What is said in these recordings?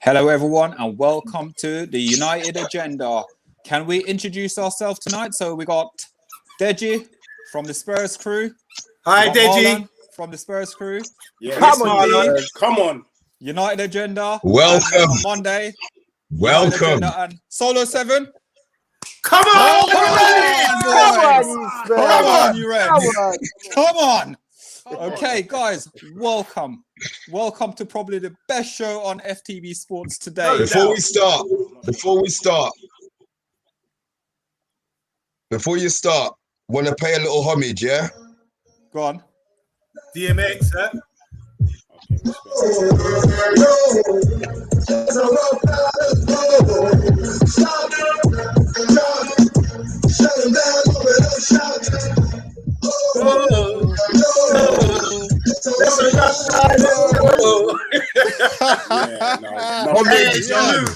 Hello, everyone, and welcome to the United Agenda. Can we introduce ourselves tonight? So we got Deji from the Spurs crew. Hi, Deji. From the Spurs crew. Yeah, Come on. United Agenda. Welcome. And, Monday. Welcome. And Solo 7. Come on, Come on, you Reds. Come on. Okay, guys, welcome. Welcome to probably the best show on FTV Sports today. Before you start, want to pay a little homage, yeah? Go on. DMX, huh?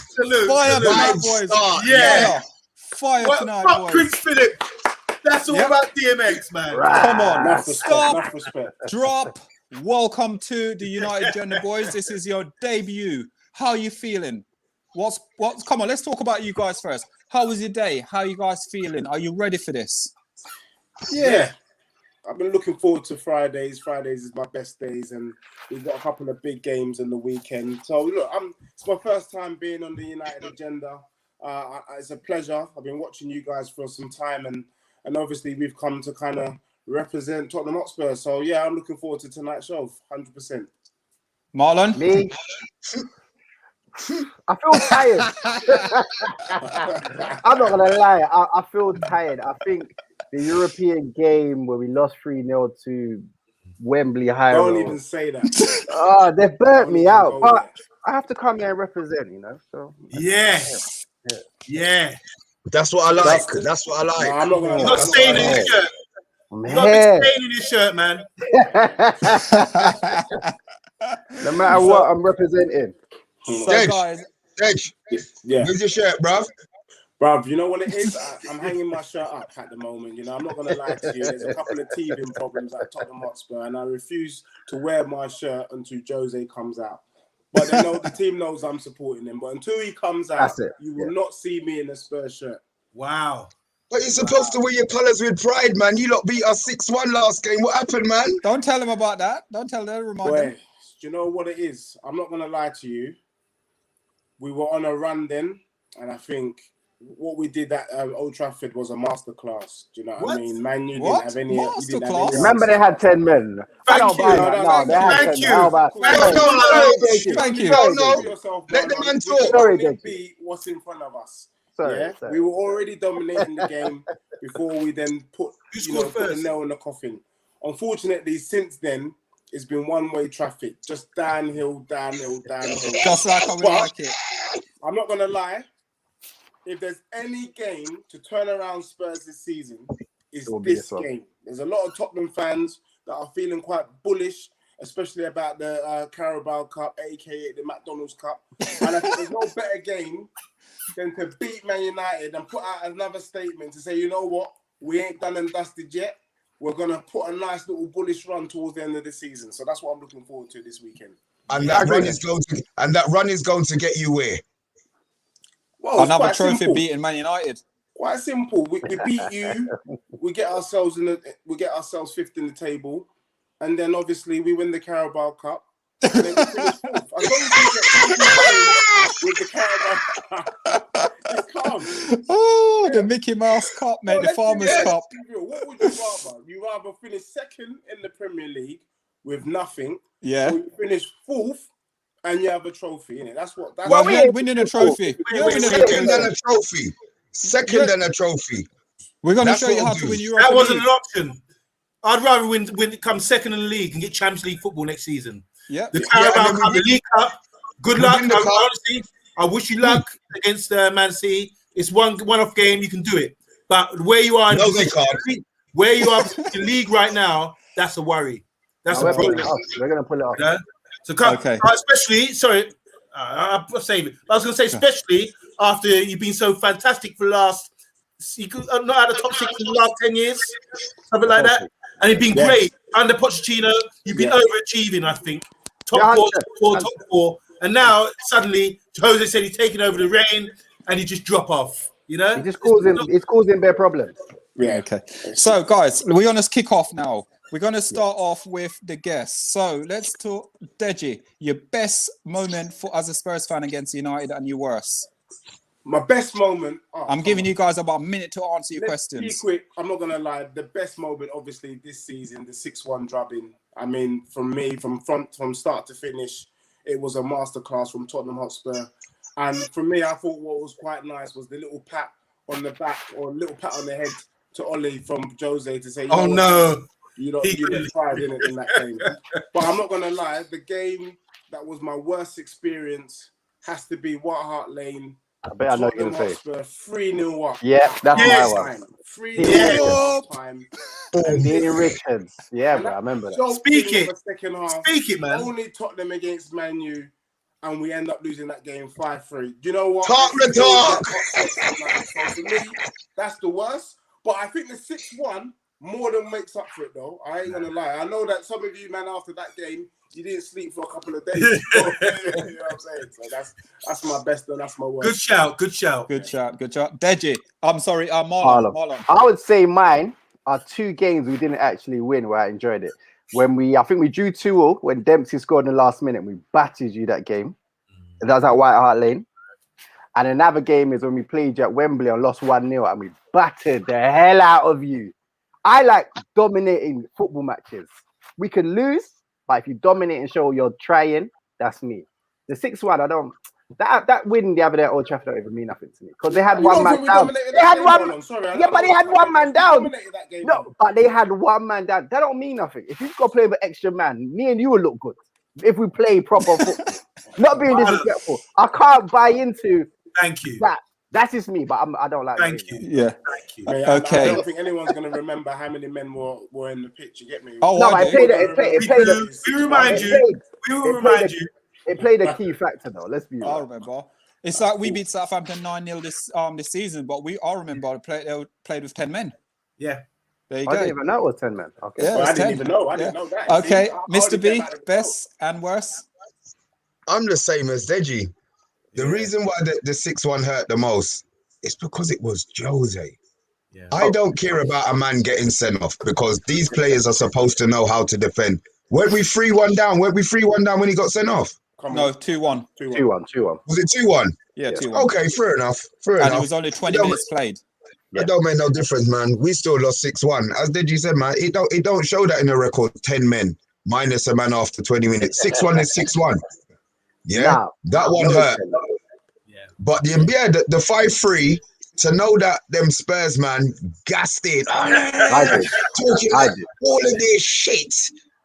Salute. Fire tonight, boys. Yeah. Fire tonight, boys. Prince Philip. That's all about DMX, man. Come on. Enough Stop. respect. Drop. Welcome to the United Agenda, boys. This is your debut. How are you feeling? What's come on, let's talk about you guys first. How was your day? How are you guys feeling? Are you ready for this? Yeah. I've been looking forward to Fridays. Fridays is my best days, and we've got a couple of big games in the weekend. So look, it's my first time being on the United Agenda. It's a pleasure. I've been watching you guys for some time, and obviously we've come to kind of represent Tottenham Hotspur. So yeah, I'm looking forward to tonight's show, 100%. Marlon? Me? I feel tired. I'm not gonna lie. I feel tired. I think the European game where we lost 3-0 to Wembley High. Don't even say that. They burnt me out. But I have to come here and represent, you know. So yeah. That's what I like. That's what I like. No, I'm not gonna. You're not staying in your shirt. I'm You're not here. staying in your shirt, man. No matter what, I'm representing. So Dej, guys, Yeah. Where's your shirt, bruv? Bruv, you know what it is? I'm hanging my shirt up at the moment. You know, I'm not going to lie to you. There's a couple of teething problems at Tottenham Hotspur, and I refuse to wear my shirt until Jose comes out. But the team knows I'm supporting him. But until he comes out, you will not see me in a Spurs shirt. Wow. But you're supposed to wear your colours with pride, man. You lot beat us 6-1 last game. What happened, man? don't tell him about that. Don't tell them. Remind them. Do you know what it is? I'm not going to lie to you. We were on a run then, and I think what we did at Old Trafford was a masterclass. Do you know what I mean? Man, you didn't have any. Masterclass? Remember, they had 10 men. Thank you. Thank you. Thank you. Let the man talk. Sorry, Deji. Be what's in front of us. Sorry. We were already dominating the game before we then put the nail in the coffin. Unfortunately, since then, it's been one-way traffic, just downhill. Just like how we like it. I'm not going to lie. If there's any game to turn around Spurs this season, it's this game. There's a lot of Tottenham fans that are feeling quite bullish, especially about the Carabao Cup, a.k.a. the McDonald's Cup. And I think there's no better game than to beat Man United and put out another statement to say, you know what, we ain't done and dusted yet. We're going to put a nice little bullish run towards the end of the season. So that's what I'm looking forward to this weekend. And that run is going to get you where? Well, another trophy beating Man United. Quite simple. We beat you. We get ourselves fifth in the table, and then obviously we win the Carabao Cup. And then we finish fourth. As long as we get with the Carabao Cup, it's calm. Oh, the Mickey Mouse Cup, mate. The Farmers Cup. What would you rather? You rather finish second in the Premier League with nothing, Yeah. or you finish fourth and you have a trophy in it. That's what. Well, we're winning a trophy. Second and a trophy. We're going to show you how to win Europa. That wasn't an option. I'd rather come second in the league and get Champions League football next season. Yeah. The Carabao Cup, the League Cup. Good luck. Honestly, I wish you luck against Man City. It's one-off game. You can do it. But where you are, where you are in the league right now, that's a worry. That's a problem. We're going to pull it off. Yeah? So, especially, sorry, I'll save it. I was going to say, especially after you've been so fantastic for the last, not out of the top 6 in the last 10 years, something like that. And you've been great under Pochettino. You've been overachieving, I think. Top four. And now suddenly Jose said he's taking over the reign, and he just drop off. You know, it's causing their problems. Yeah. Okay. So, guys, we're going to kick off now. We're going to start off with the guests. So, let's talk, Deji, your best moment as a Spurs fan against United and your worst. My best moment. I'm giving you guys about a minute to answer your Let's questions. be quick. I'm not gonna lie. The best moment, obviously, this season, the 6-1 drubbing. I mean, from start to finish, it was a masterclass from Tottenham Hotspur. And for me, I thought what was quite nice was the little pat on the back or little pat on the head to Ollie from Jose to say, oh no, you don't tried in it in that game. But I'm not gonna lie. The game that was my worst experience has to be White Hart Lane. I bet I know what you're going to say. 3-0 up. Yeah, that's my one. 3-0 up time. Dean Richards. Yeah, bro, I remember that. Speak it. Second half. Speak it, man. Only Tottenham against Man U, and we end up losing that game 5-3. Do you know what? Talk the talk. So for me, that's the worst. But I think the 6-1 more than makes up for it, though. I ain't gonna lie. I know that some of you, man, after that game, you didn't sleep for a couple of days. You know what I'm saying? So that's my best and that's my worst. Good shout. Good shout. Good shout. Deji. I'm sorry, Marlon. I would say mine are 2 games we didn't actually win where I enjoyed it. I think we drew 2-2 when Dempsey scored in the last minute. We battered you that game. That was at White Hart Lane. And another game is when we played you at Wembley and lost 1-0 and we battered the hell out of you. I like dominating football matches. We can lose, but if you dominate and show you're trying, that's me. The 6-1, I don't. That win the other day at Old Trafford don't even mean nothing to me because they had one man down. They had one. Yeah, but they had one man down. No, but they had one man down. That don't mean nothing. If you've got to play with extra man, me and you will look good if we play proper football. Not being disrespectful. I can't buy into. Thank you. That's just me, but I don't like. Thank you. Yeah. Thank you. Okay. I don't think anyone's going to remember how many men were in the pitch. You get me? Oh, no, but We remind you. It played a key factor, though. Let's be real. I remember. It's like we beat Southampton 9-0 this season, but I remember they played with 10 men. Yeah. There you go. I didn't even know it was 10 men. Okay. Yeah, I didn't even know. I didn't know that. Okay, See, Mr. B, best and worst. I'm the same as Deji. The reason why the 6-1 hurt the most is because it was Jose. Yeah. I don't care about a man getting sent off because these players are supposed to know how to defend. Weren't we 3-1 down? Weren't we 3-1 down when he got sent off? No, 2-1. 2-1. Was it 2-1? Yeah, 2-1. Okay, fair enough. And it was only 20 minutes played. It don't make no difference, man. We still lost 6-1. As Deji said, man, it don't show that in the record. 10 men minus a man after 20 minutes. 6-1 is 6-1. Yeah, that one hurt. Yeah. But the 5-3 to know that them Spurs man gassed in, I did. all of this shit.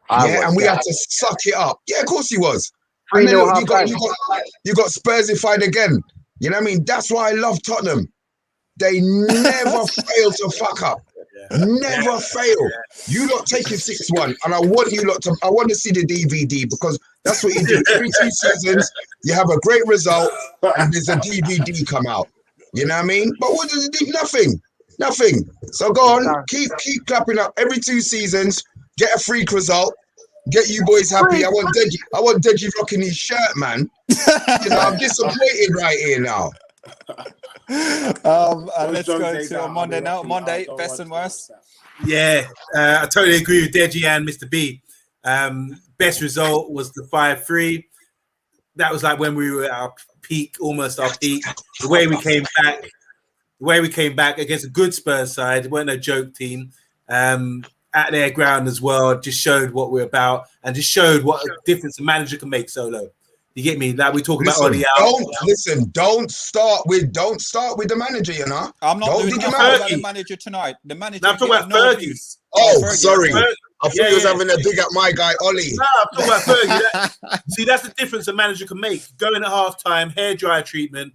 And we had to suck it up. Yeah, of course he was. And then look, you got Spursified again. You know what I mean? That's why I love Tottenham. They never fail to fuck up. Never fail. You lot take it 6-1, and I want to see the DVD because that's what you do. Every 2 seasons, you have a great result, and there's a DVD come out. You know what I mean? But what does it do? Nothing. So go on, keep clapping up. Every 2 seasons, get a freak result. Get you boys happy. I want Deji rocking his shirt, man. You know, I'm disappointed right here now. And let's go to Monday now. Monday, best and worst. Yeah, I totally agree with Deji and Mr. B. Best result was the 5-3. That was like when we were at our peak, almost our peak. The way we came back against a good Spurs side, weren't a joke team. At their ground as well, just showed what we're about and just showed what a difference a manager can make solo. You get me? Like we talk about Ollie out. Don't start with the manager, you know. I'm not doing about the manager tonight. The manager. I'm talking about Fergie. Sorry. I thought he was having a dig at my guy, Ollie. No, I'm talking about Fergie. See, that's the difference a manager can make. Going at halftime, hair dryer treatment,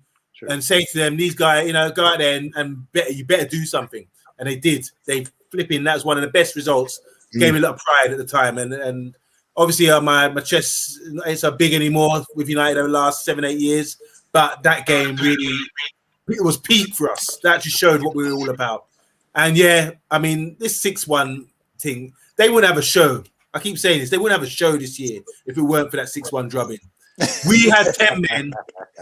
and say to them, these guys, you know, go out there and you better do something. And they did. They flipping. That was one of the best results. Gave me a lot of pride at the time. And obviously, my chest ain't so big anymore with United over the last 7-8 years. But that game really, it was peak for us. That just showed what we were all about. And yeah, I mean, this 6-1 thing, they wouldn't have a show. I keep saying this. They wouldn't have a show this year if it weren't for that 6-1 drubbing. We had 10 men.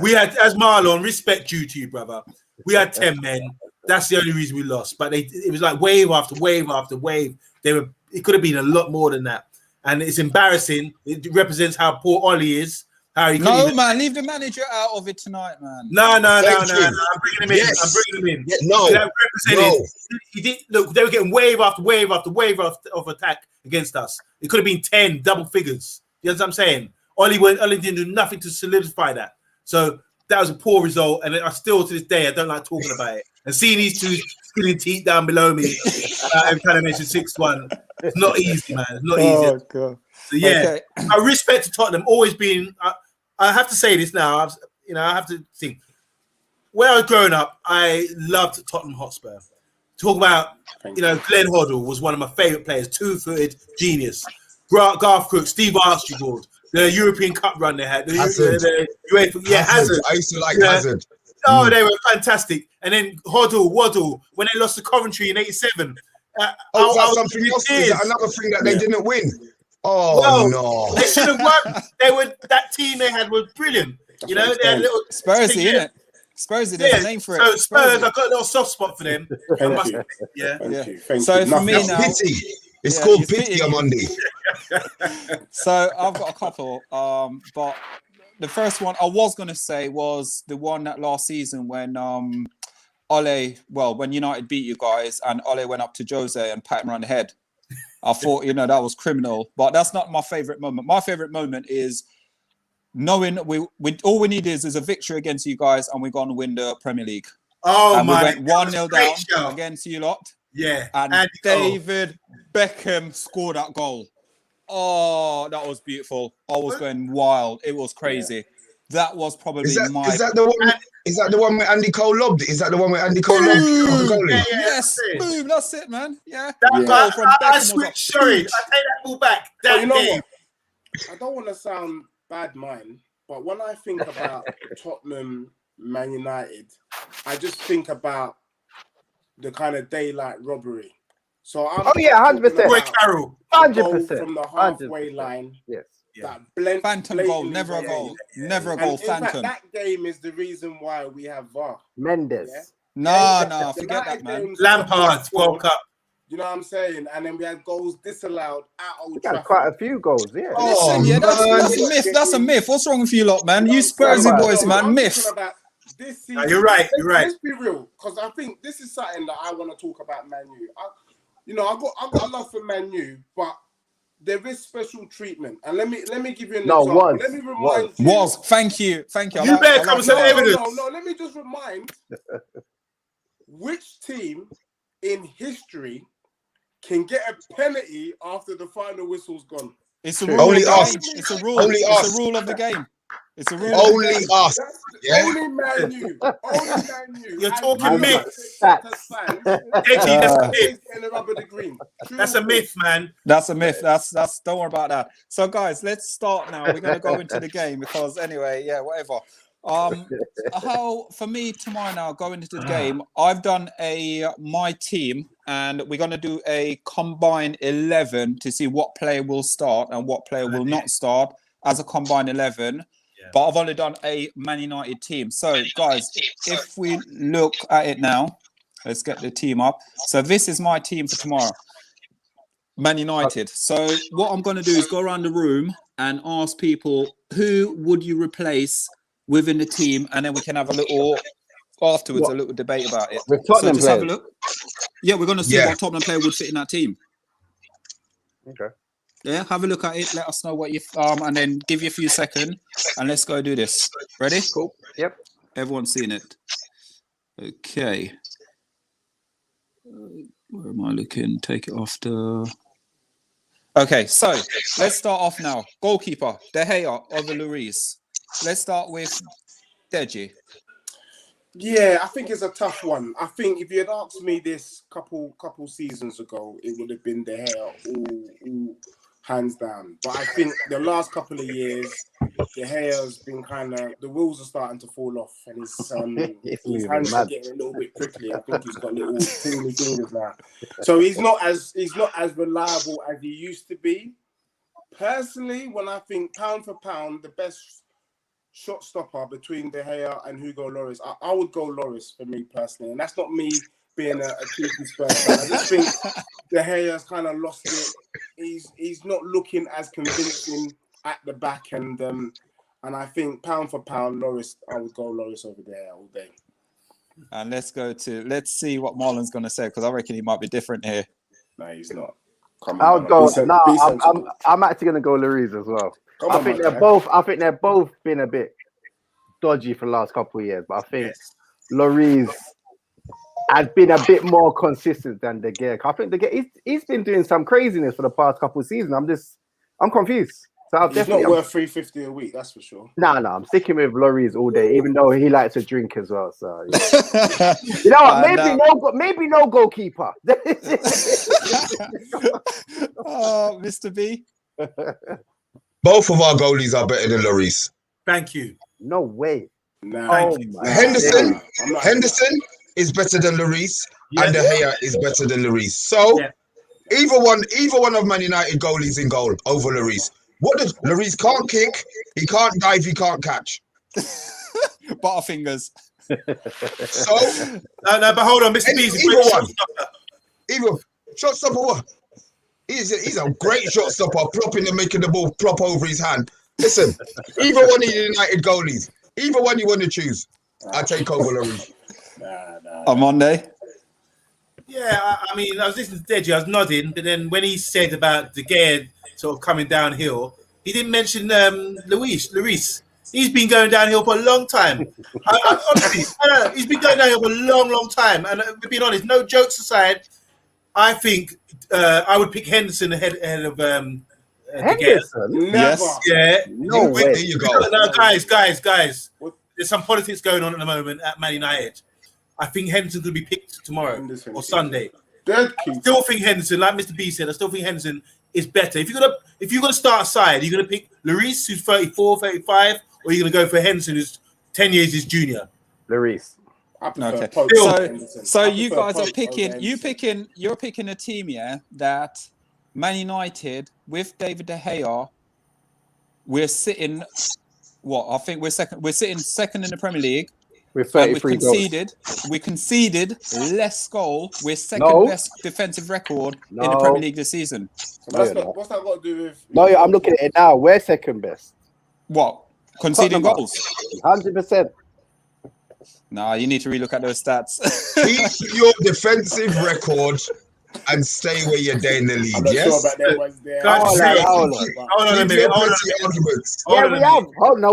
We had, as Marlon, respect due to you, brother. We had 10 men. That's the only reason we lost. But it was like wave after wave after wave. It could have been a lot more than that. And it's embarrassing. It represents how poor Ollie is. How he man, leave the manager out of it tonight, man. No. I'm bringing him in. Yes. I'm bringing him in. Yeah, no. He did look. They were getting wave after wave after wave of attack against us. It could have been 10 double figures. You know what I'm saying? Ollie didn't do nothing to solidify that. So that was a poor result. And I still, to this day, I don't like talking about it. And seeing these two skilling teeth down below me, every time I mention 6-1, it's not easy, man. It's not easy. Oh, God. So yeah, I respect to Tottenham. Always been. I have to say this now. I have to think. When I was growing up, I loved Tottenham Hotspur. Talk about, Glenn Hoddle was one of my favourite players. 2-footed genius. Garth Crooks, Steve Archibald, the European Cup run they had. Hazard. Hazard. I used to like Hazard. Oh, they were fantastic. And then Waddle, when they lost to Coventry in '87. Is something else? Is that another thing that they didn't win? Oh, well, no. They should have won. That team they had was brilliant. They had little Spursy, innit? Spursy, there's a name for it. So Spurs, I've got a little soft spot for them. Thank you. So for me now, pity. It's called pity on Monday. So I've got a couple, but the first one I was going to say was the one that last season when when United beat you guys and Ole went up to Jose and pat him around the head. I thought, that was criminal, but that's not my favorite moment. My favorite moment is knowing we all we need is a victory against you guys and we're going to win the Premier League. Oh, and my! We went 1-0 down against you lot. Yeah. And David Beckham scored that goal. Oh, that was beautiful. I was going wild. It was crazy. That was probably Is that the one where Andy Cole lobbed it? Is that the one where Andy Cole lobbed it? Yes, boom, that's it, man. Yeah. I switched. Sorry, I take that ball back. What? I don't want to sound bad, but when I think about Tottenham, Man United, I just think about the kind of daylight robbery. So I'm 100%. Carroll, 100% from the halfway line. Yes. That blend, phantom goal, never a goal, never a goal. Phantom. That game is the reason why we have VAR. Mendes. Yeah? No, forget that, man. Lampard, World Cup. You know what I'm saying? And then we had goals disallowed at Old Trafford. Quite a few goals, yeah. Listen, that's a myth. That's a myth. What's wrong with you lot, man? You Spursy boys, man. Myth. This season, you're right. Let's be real, because I think this is something that I want to talk about Man U. I've got a love for Man U, but there is special treatment, and let me give you an example. Let me remind you. Thank you. You better come with some evidence. No. Let me just remind which team in history can get a penalty after the final whistle's gone. It's a rule. Only us. It's a rule. Only it's us. a rule of the game. It's a rule. Only us. Yeah. Only Man U. Only Man U. You're talking myth. That's a myth, man. That's a myth. That's. Don't worry about that. So, guys, let's start now. We're gonna go into the game because anyway, whatever. For me tomorrow now going into the game, I've done my team, and we're gonna do a combined 11 to see what player will start and what player will not start as a combined 11. But I've only done a Man United team. So, guys, if we look at it now, let's get the team up. So this is my team for tomorrow. Man United. So what I'm going to do is go around the room and ask people, who would you replace within the team? And then we can have a little debate about it. With Tottenham so just have a look. Yeah, we're going to see what Tottenham player would fit in that team. Okay. Yeah, have a look at it. Let us know what you and then give you a few seconds, and let's go do this. Ready? Cool. Yep. Everyone's seen it. Okay. Where am I looking? Take it off the. Okay, so let's start off now. Goalkeeper, De Gea over Lloris. Let's start with Deji. Yeah, I think it's a tough one. I think if you had asked me this couple seasons ago, it would have been De Gea all hands down. But I think the last couple of years, De Gea's been the wheels are starting to fall off, and his hands are getting a little bit prickly. I think he's got little tingly fingers now, so he's not as reliable as he used to be. Personally, when I think pound for pound, the best shot stopper between De Gea and Hugo Lloris, I would go Lloris for me personally, and that's not me being a cheeky Spurs fan. I just think De Gea's kind of lost it. He's not looking as convincing at the back, and I think pound for pound, Lloris, I would go Lloris over there all day. And let's see what Marlon's going to say, because I reckon he might be different here. No, he's not. I'll go. I'm actually going to go Lloris as well. I think they're both been a bit dodgy for the last couple of years, but I think Lloris has been a bit more consistent than De Gea. I think De Gea, he's been doing some craziness for the past couple of seasons. I'm confused. So he's not worth $350 a week, that's for sure. No, I'm sticking with Lloris all day, even though he likes to drink as well. So yeah. You know what? Maybe no goalkeeper. Oh, Mr. B. Both of our goalies are better than Lloris. Thank you. No way. Henderson is better than Lloris, and De Gea is better than Lloris. So either one of Man United goalies in goal over Lloris. What does Lloris can't kick, he can't dive, he can't catch. Butterfingers. So no, but hold on, Mr. B. Either shot stopper. What? He's a great shot stopper, plopping and making the ball plop over his hand. Listen, either one of the United goalies, either one you want to choose, I take over Lloris. On Monday. Yeah, I mean, I was listening to Deji, I was nodding, but then when he said about De Gea sort of coming downhill, he didn't mention Lloris. He's been going downhill for a long time. Honestly, he's been going downhill for a long time. And to be honest, no jokes aside, I think I would pick Henderson ahead of Henderson? Yes. Yeah. No way. There you go. No, guys. There's some politics going on at the moment at Man United. I think Henderson's going to be picked tomorrow or Sunday. I still think Henderson, like Mr. B said, I still think Henderson is better. If you're gonna start a side, are you gonna pick Lloris, who's 34, 35, or are you gonna go for Henderson, who's 10 years his junior? Lloris. Okay. So you guys are picking. You're picking a team, that Man United with David De Gea. We're sitting. What I think we're second. We're sitting second in the Premier League. With 33 we conceded less goal. We're second best defensive record in the Premier League this season. So what's that got to do with? No, I'm looking at it now. We're second best. What? Conceding goals? 100%. Nah, you need to relook at those stats. Keep your defensive record and stay where you're there in the league. Hold on a minute.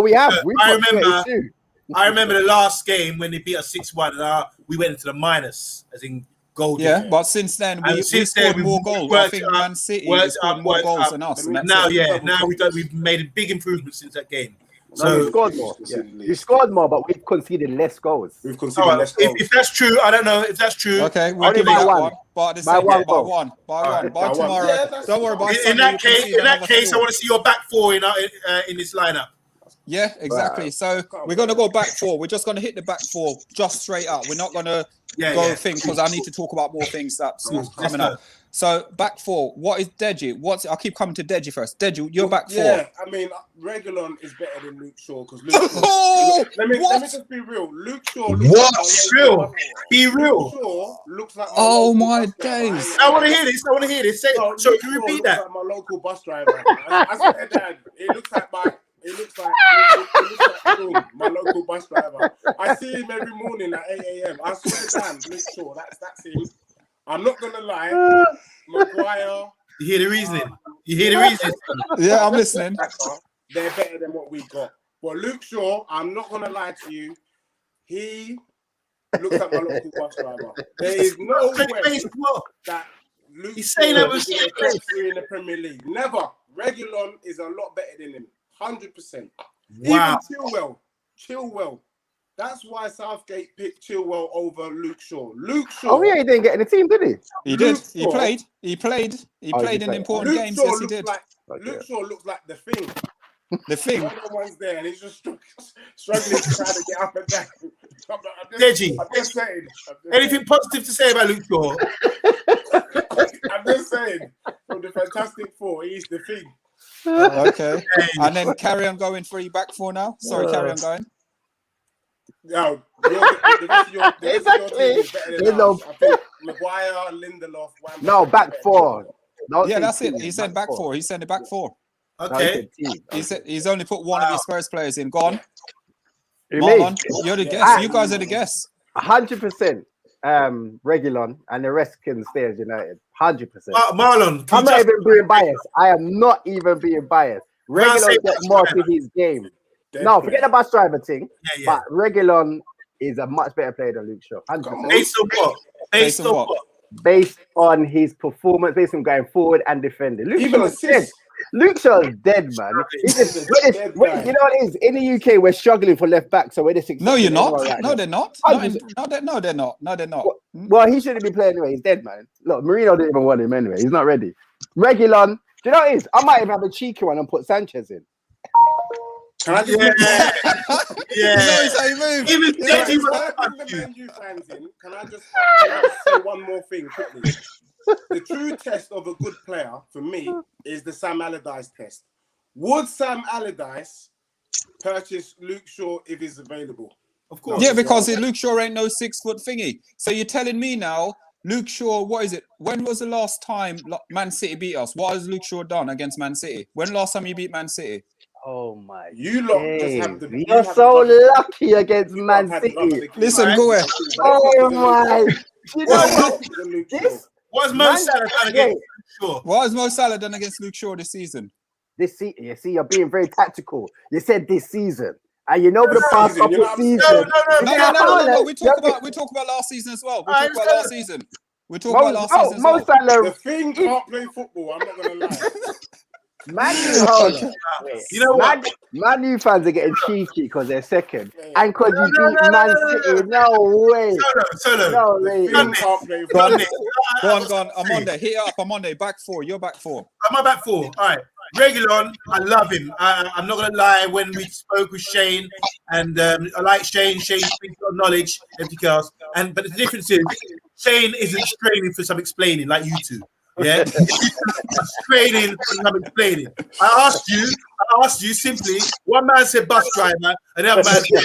We have. I remember the last game when they beat us 6-1, and we went into the minus, as in goal. Yeah, but since then we scored more goals. I think Man City scored more goals than us. Now we've made a big improvement since that game. So we scored more. You scored more, but we've conceded less goals. We've conceded less goals. If that's true, I don't know if that's true. Okay, we'll give you that one. By one. By tomorrow. Yeah, don't worry about in that case, I want to see your back four in this lineup. Yeah, exactly. So we're going to go back four. We're just going to hit the back four just straight up. We're not going to thing because I need to talk about more things that's coming up. So back four. What is Deji? I keep coming to Deji first. Deji, you're back four. Yeah, I mean, Reguilon is better than Luke Shaw because Luke Shaw. let me just be real. Luke Shaw. Be real. Luke Shaw looks like. Oh my days! I want to hear this. Say, so can you repeat that? Like my local bus driver. I said, Dad, it looks like my local bus driver. I see him every morning at 8 a.m. I swear down, Luke Shaw. That's him. I'm not gonna lie. Maguire. You hear the reasoning? Yeah, I'm listening. They're better than what we got. But Luke Shaw, I'm not gonna lie to you. He looks like my local bus driver. There is no way that Luke Shaw is in the top 3 in the Premier League. Never. Reguilon is a lot better than him. 100%. Wow. Even Chilwell. That's why Southgate picked Chilwell over Luke Shaw. Luke Shaw. Oh yeah, he didn't get in the team, did he? He did. He played in important games. Yes, he did. Luke Shaw looks like the Thing. The Thing. One of the ones there, and he's just struggling to try to get up and down. Deji, I'm just saying. Anything positive to say about Luke Shaw? I'm just saying. From the Fantastic Four, he's the Thing. Okay. And then carry on going 3 back 4 now. Sorry, carry on going. No, the rest of your team is better than ours. I think Maguire, Lindelof, Wan-Bissaka. No, back 4. Yeah, that's it. He said back 4. He said the back 4. Okay. He said he's only put one of his Spurs players in. Go on. Marlon, you're the guest. You guys are the guests. 100%. Regulon, and the rest can stay as United. 100%. Marlon, I'm not even being biased. I am not even being biased. Regulon get more to his game. No, forget the bus driver thing. But Regulon is a much better player than Luke Shaw. 100%. Based on what? Based on what? Based on his performance, based on going forward and defending. Luke Shaw's dead, man. You know what it is? In the UK, we're struggling for left back, so we're just No, you're not. No, they're not. No, they're not. Well, he shouldn't be playing anyway. He's dead, man. Look, Mourinho didn't even want him anyway. He's not ready. Regulon, do you know what it is? I might even have a cheeky one and put Sanchez in. Can I just Can I just say one more thing quickly? The true test of a good player for me is the Sam Allardyce test. Would Sam Allardyce purchase Luke Shaw if he's available? Of course. Yeah, because Luke Shaw ain't no 6 foot thingy. So you're telling me now, Luke Shaw, what is it? When was the last time Man City beat us? What has Luke Shaw done against Man City? When last time you beat Man City? Oh my! You lot just have the. You're so lucky against Man City. Listen, go ahead. Oh my! You know what? What has Mo Salah done against Luke Shaw? What has Mo Salah done against Luke Shaw this season? This season, you see, you're being very tactical. You said this season, and you know for the past couple of seasons. No. We talk about last season as well. We talk about last season. We talk about last season as well. Salah, the thing can't play football. I'm not gonna lie. You know what? Man U fans are getting cheeky because they're second, and because you beat Man City. No way. Solo. No way. Go on. I'm on there. Hit up. I'm on there. Back 4. You're back 4. I'm my back 4. All right. Regulon, I love him. I'm not gonna lie. When we spoke with Shane, and I like Shane. Shane speaks of knowledge, everything else. But the difference is, Shane isn't straining for some explaining like you two. Yeah, explaining and I'm explaining. I asked you simply. One man said bus driver, and the other man said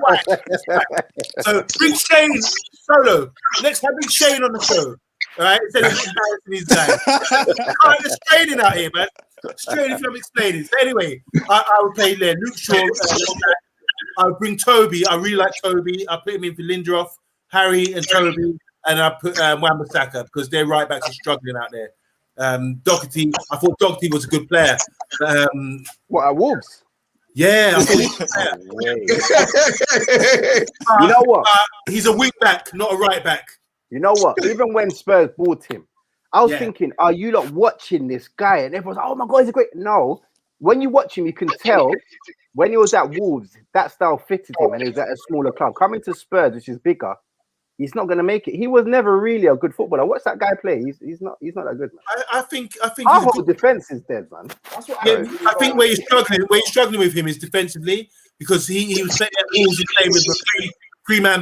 whack. So bring Shane solo. Next time, bring Shane on the show. All right, instead of embarrassing his guy. I'm just straining out here, man. Straining from explaining. So anyway, I would play there. Luke Shaw. I would bring Toby. I really like Toby. I put him in for Lindelof, Harry, and Toby. And I put Wan-Bissaka because their right backs are struggling out there. Doherty, I thought Doherty was a good player. What, at Wolves? Yeah. I thought he was a player. You know what? He's a wing back, not a right back. You know what? Even when Spurs bought him, I was thinking, are you not watching this guy? And everyone's like, oh my God, he's a great. No. When you watch him, you can tell when he was at Wolves, that style fitted him and he was at a smaller club. Coming to Spurs, which is bigger, he's not going to make it. He was never really a good footballer. Watch that guy play. He's not that good, man. I think our whole defense is dead, man. That's what I think where you're struggling with him is defensively because he was playing at Wolves. He played with a three-man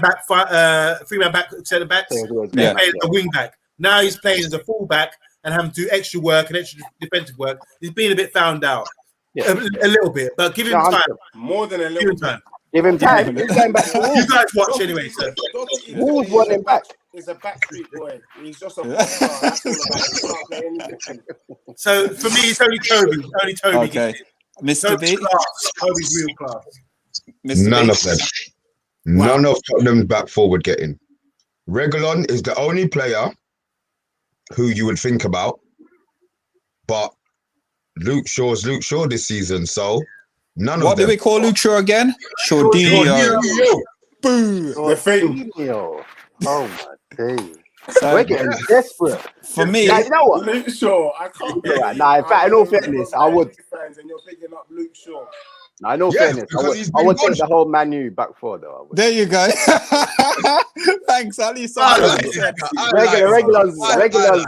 back centre backs. Yeah. Playing as a wing back. Now he's playing as a full back and having to do extra work and extra defensive work. He's being a bit found out. Yeah. A little bit, but give him time. More than a little time. Give him time. He's going back to Wolves. You guys watch anyway, sir. Wolves want him back. He's a backstreet boy. He's just a pop star. So for me, it's only Toby. Only Toby. Okay. Mr. B. Toby's real class. None of them. None of Tottenham's back forward getting. Reguilon is the only player who you would think about, but Luke Shaw's Luke Shaw this season, so none of them. What do we call Luke Shaw again? Shawdinho. Boo! The thing. Oh my days. We're getting desperate. For me, you know what? Luke Shaw, I can't. Nah, in fact, in all fairness, I would. And you're picking up Luke Shaw. Nah, in all fairness, I would take the whole Man U back forward though. There you go. Thanks, Ali. Regular's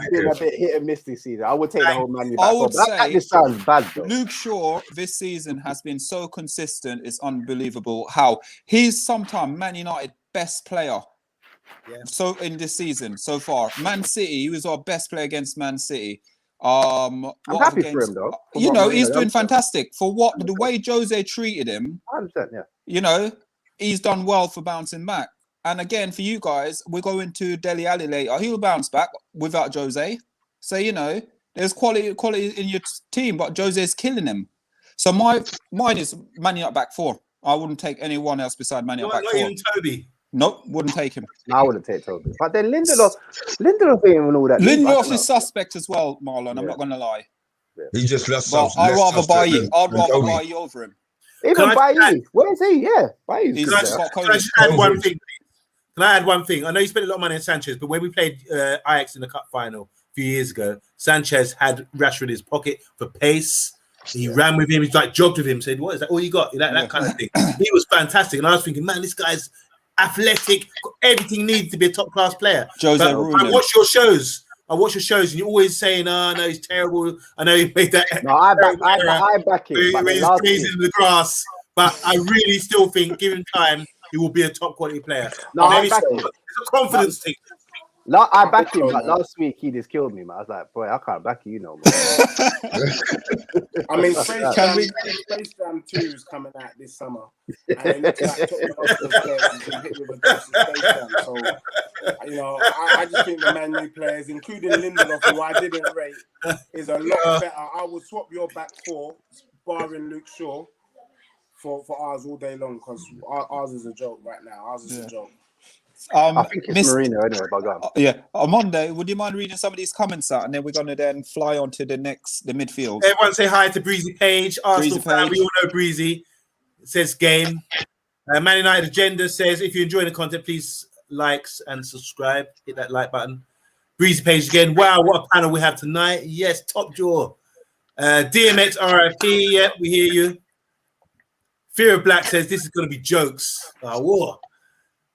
been a bit hit and miss this season. I would take the whole Man U back forward. That just sounds bad though. Luke Shaw this season has been so consistent. It's unbelievable how he's sometimes Man United best player. Yeah. So in this season so far, Man City, he was our best player against Man City. I'm happy for him though. You know, he's doing fantastic for the way Jose treated him. 100%, yeah. You know, he's done well for bouncing back. And again, for you guys, we're going to Dele Alli later. He'll bounce back without Jose. So, you know, there's quality in your team, but Jose's killing him. So mine is Man United back four. I wouldn't take anyone else beside Man United back four. Not even Toby. Nope, wouldn't take him. No, I wouldn't take Toby. But then Lindelof and all that. Lindelof is suspect as well, Marlon. I'm not going to lie. He just lost. But I'd rather buy you. I'd rather buy you over him. Even Bailly. Where is he? Yeah, Bailly's Can I just add one thing? Can I add one thing? I know you spent a lot of money on Sanchez, but when we played Ajax in the cup final a few years ago, Sanchez had Rashford in his pocket for pace. He ran with him. He's like jogged with him. Said, "What is that? All you got?" That kind of thing. He was fantastic, and I was thinking, man, this guy's athletic. Everything needs to be a top class player. I watch your shows. And you're always saying, "Oh no, he's terrible." I know he made that. No, I back him. He's grazing in the grass, but I really still think, given time, he will be a top quality player. No, I back him. It's a confidence thing. I back him, but last week he just killed me, man. I was like, boy, I can't back you, man. I mean, Space Jam 2 is coming out this summer. And it looks like Tottenham been hit with a dose of Space Jam. So, you know, I just think the Man U players, including Lindelof, who I didn't rate, is a lot better. I would swap your back four, barring Luke Shaw, for ours all day long, because ours is a joke right now. Ours is a joke. I think it's Marino anyway, but go on. Yeah, on Monday, would you mind reading some of these comments out, and then we're going to then fly on to the midfield. Everyone say hi to Breezy Page. Arsenal fan, we all know Breezy. It says game. Man United Agenda says, if you enjoy the content, please likes and subscribe. Hit that like button. Breezy Page again. Wow, what a panel we have tonight. Yes, top jaw. DMX RIP. Yep, we hear you. Fear of Black says, this is going to be jokes. War.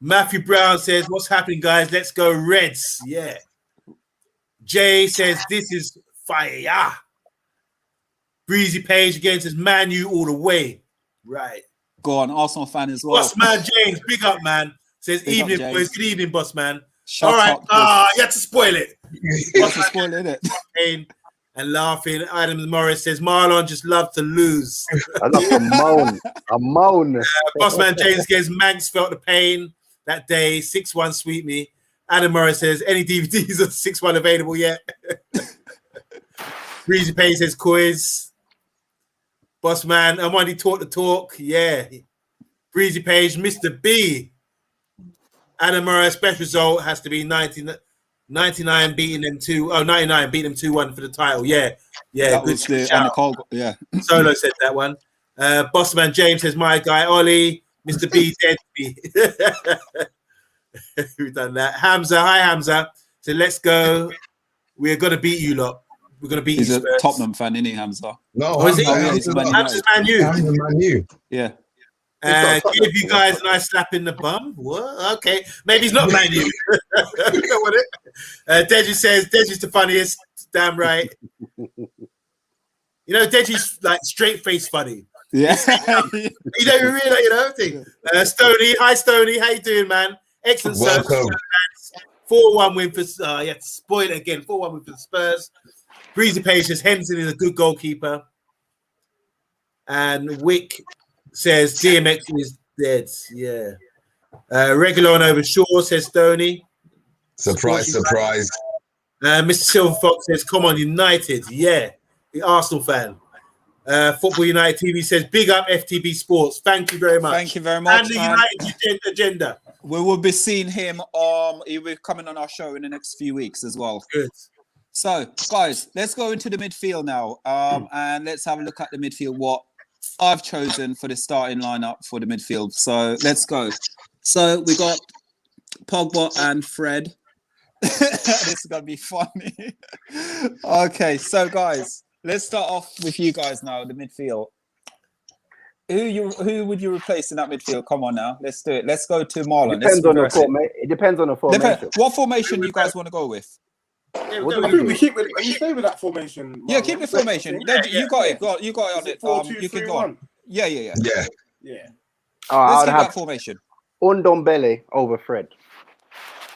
Matthew Brown says, what's happening, guys? Let's go Reds. Yeah. Jay says, this is fire. Breezy Page again says, Man U all the way. Right. Go on, Arsenal fan as well. Boss man James, big up, man. Says, Big evening, up, boys. Good evening, boss man. Shut all right. up, You had to spoil it. You have to spoil it, innit? And laughing. Adam Morris says, Marlon just loves to lose. I love to moan. I moan. Boss man James says, Manx felt the pain that day. 6-1 sweet me. Adam Morris says, any DVDs of 6-1 available yet? Breezy Payne says, quiz. Boss man, I'm only taught the talk. Yeah. Breezy Page, Mr. B. Adam Morris, best result has to be 99 beating them 99 beating them 2-1 for the title. Yeah. That Good was the shout. yeah. Solo said that one. Boss man James says, my guy Ollie. Mr. B dead me. We've done that. Hamza, hi Hamza. So let's go. We're gonna beat you lot. We're gonna beat He's you. a Tottenham fan, isn't he, Hamza? No, is he? Hamza's Hamza's Man U. Man U. Yeah. Give you guys a nice slap in the bum. What? Okay, maybe he's not Man U. You know what Deji says, Deji's the funniest. Damn right. You know, Deji's like straight face funny. Yeah. You don't even realize, you know, thing. Stoney, hi Stoney, how you doing, man? Excellent service. 4-1 win for you have to spoil it again. 4-1 win for the Spurs. Breezy Patience, Henderson is a good goalkeeper. And Wick says DMX is dead. Yeah. Regulon over Shaw, says Stoney. Surprise. Mr. Silver Fox says, come on, United. Yeah. The Arsenal fan. Football United TV says, big up FTB Sports. Thank you very much. Thank you very much. And the United Agenda. We will be seeing him. He'll be coming on our show in the next few weeks as well. Good. So, guys, let's go into the midfield now. And let's have a look at the midfield, what I've chosen for the starting lineup for the midfield. So let's go. So we got Pogba and Fred. This is gonna be funny. Okay, so guys, let's start off with you guys now. The midfield. Who would you replace in that midfield? Come on now, let's do it. Let's go to Marlon. It depends on the formation. What formation you guys want to go with? I think we keep with. You stay with that formation. Marlon. Yeah, keep the formation. You got it. You got it on it. You can go on. Yeah. Yeah. Let's keep that formation. Ndombele over Fred.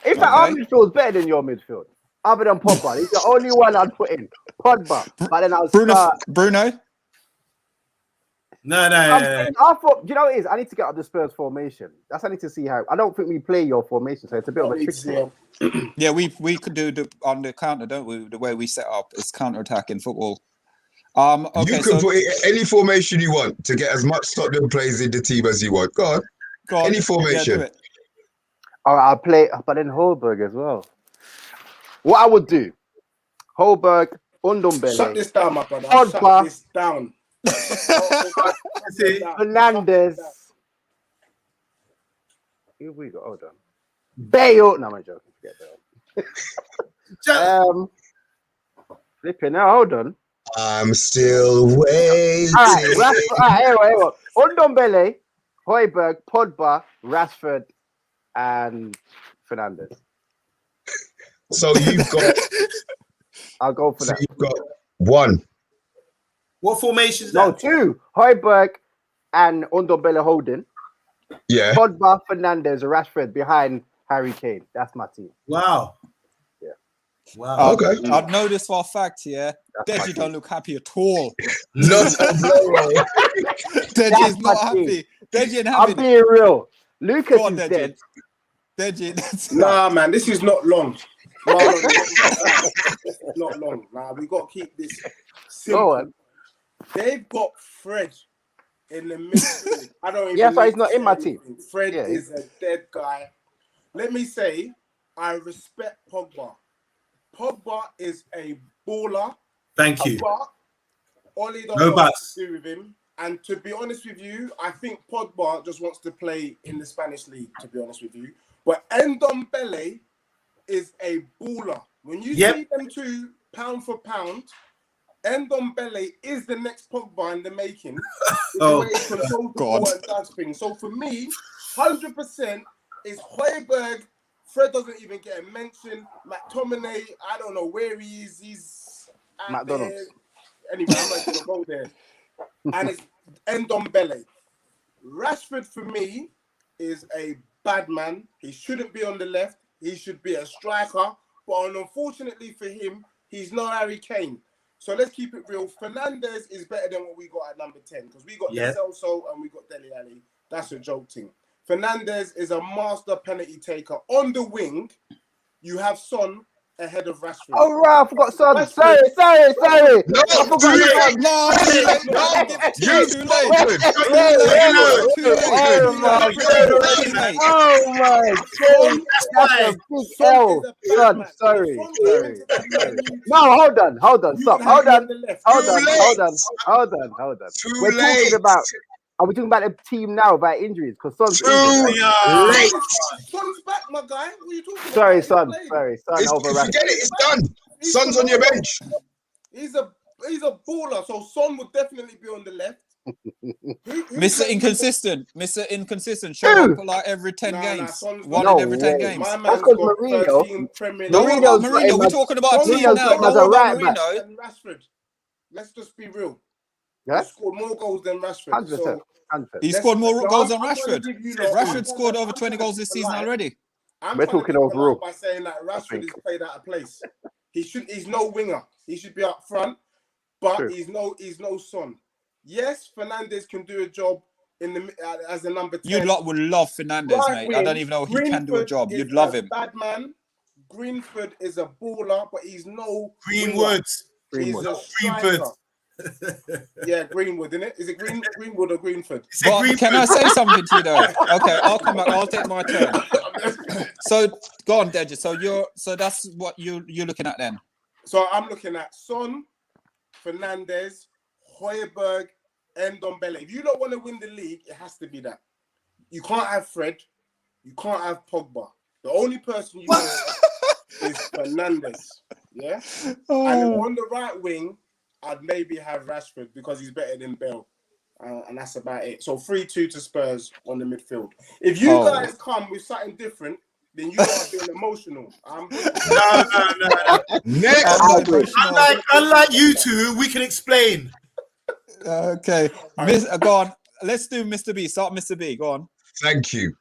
In fact, our midfield's better than your midfield. other than Pogba. He's the only one I'd put in. Pogba. But then I'll Bruno? No. I thought, you know what it is? I need to get up the Spurs formation. That's I need to see how. I don't think we play your formation, so it's a bit of a trick. Yeah, we could do on the counter, don't we? The way we set up is counter-attack in football. Okay, you can put any formation you want to get as much Tottenham players in the team as you want. Go on. Any formation. Yeah, do it. All right, I'll play, but then Holberg as well. What I would do, Holberg, Ndombele. Shut this down, my brother. Shut this down. Fernandes. Here we go. Hold on. Bale. No, I'm joking. Forget Bale. Flipping now. Hold on. I'm still waiting. All right, anyway. Ndombele, Højbjerg, Pogba, Rashford, and Fernandes. So you've got. I'll go for that. You've got one. What formation is No, that? two. Højbjerg and Ndombele holding. Yeah. Pogba, Fernandes, Rashford behind Harry Kane. That's my team. Wow. Yeah. Wow. Okay. I've noticed for a fact, yeah, Deji don't look happy at all. Not Deji is not happy. Deji ain't happy. I'm being real. Lucas is Deji. dead. Deji, Nah, man, this is not long. Not long. Nah, we got to keep this simple. They've got Fred in the midfield. I don't even. Yeah, so he's not in my team. Fred is a dead guy. Let me say, I respect Pogba. Pogba is a baller. Thank you. But Oli don't No know what buts. to do with him. And to be honest with you, I think Pogba just wants to play in the Spanish league, to be honest with you. But Ndombele is a baller. When you see them two pound for pound, Ndombele is the next Pogba in the making. The way he controls the ball and does things. So for me, 100% is Højbjerg. Fred doesn't even get a mention. McTominay, I don't know where he is. He's at McDonald's. there. Anyway, I'm not going to go there. And it's Ndombele. Rashford for me is a bad man. He shouldn't be on the left. He should be a striker. But unfortunately for him, he's no Harry Kane. So let's keep it real. Fernandes is better than what we got at number 10 because we got Celso and we got Dele Alli. That's a joke thing. Fernandes is a master penalty taker. On the wing, you have Son ahead of Rashford. Oh, right, I forgot Son. Sorry. No, I forgot Son. No, Oh my God. That's a big L. Son, sorry. No, hold on. Stop. Hold on. We're talking about. Are we talking about the team now about injuries? Because Son's late. Son's back, my guy. What are you talking about? Sorry, Son. Over Forget it. It's done. Son's on your bench. He's a baller. So Son would definitely be on the left. Mr. Inconsistent. Show up like every 10 games. One in every 10 games. That's because Mourinho. Mourinho. We're talking about team now. Don't worry about Mourinho. And Rashford. Let's just be real. Yeah? He scored more goals than Rashford. 100%. He scored more goals than Rashford. Rashford scored over 20 goals this season already. We're talking overall. By saying that Rashford is played out of place. He's no winger. He should be up front, but he's no Son. Yes, Fernandes can do a job in the as a number 10. You lot would love Fernandes, mate. I don't even know if he can do a job. You'd love him. Bad man. Greenford is a baller, but he's no Greenwood. He's a striker. Yeah, Greenwood, isn't it? Is it Greenwood or Greenford? Well, can I say something to you though? Okay, I'll come back. I'll take my turn. So go on, Deji. So that's what you're looking at then. So I'm looking at Son, Fernandes, Højbjerg, and Ndombele. If you don't want to win the league, it has to be that. You can't have Fred. You can't have Pogba. The only person you want is Fernandes. Yeah. And on the right wing, I'd maybe have Rashford because he's better than Bale. And that's about it. So 3-2 to Spurs on the midfield. If you guys come with something different, then you are being emotional. No. Next, unlike you two, we can explain. Okay. Go on. Let's do Mr. B. Start Mr. B. Go on. Thank you.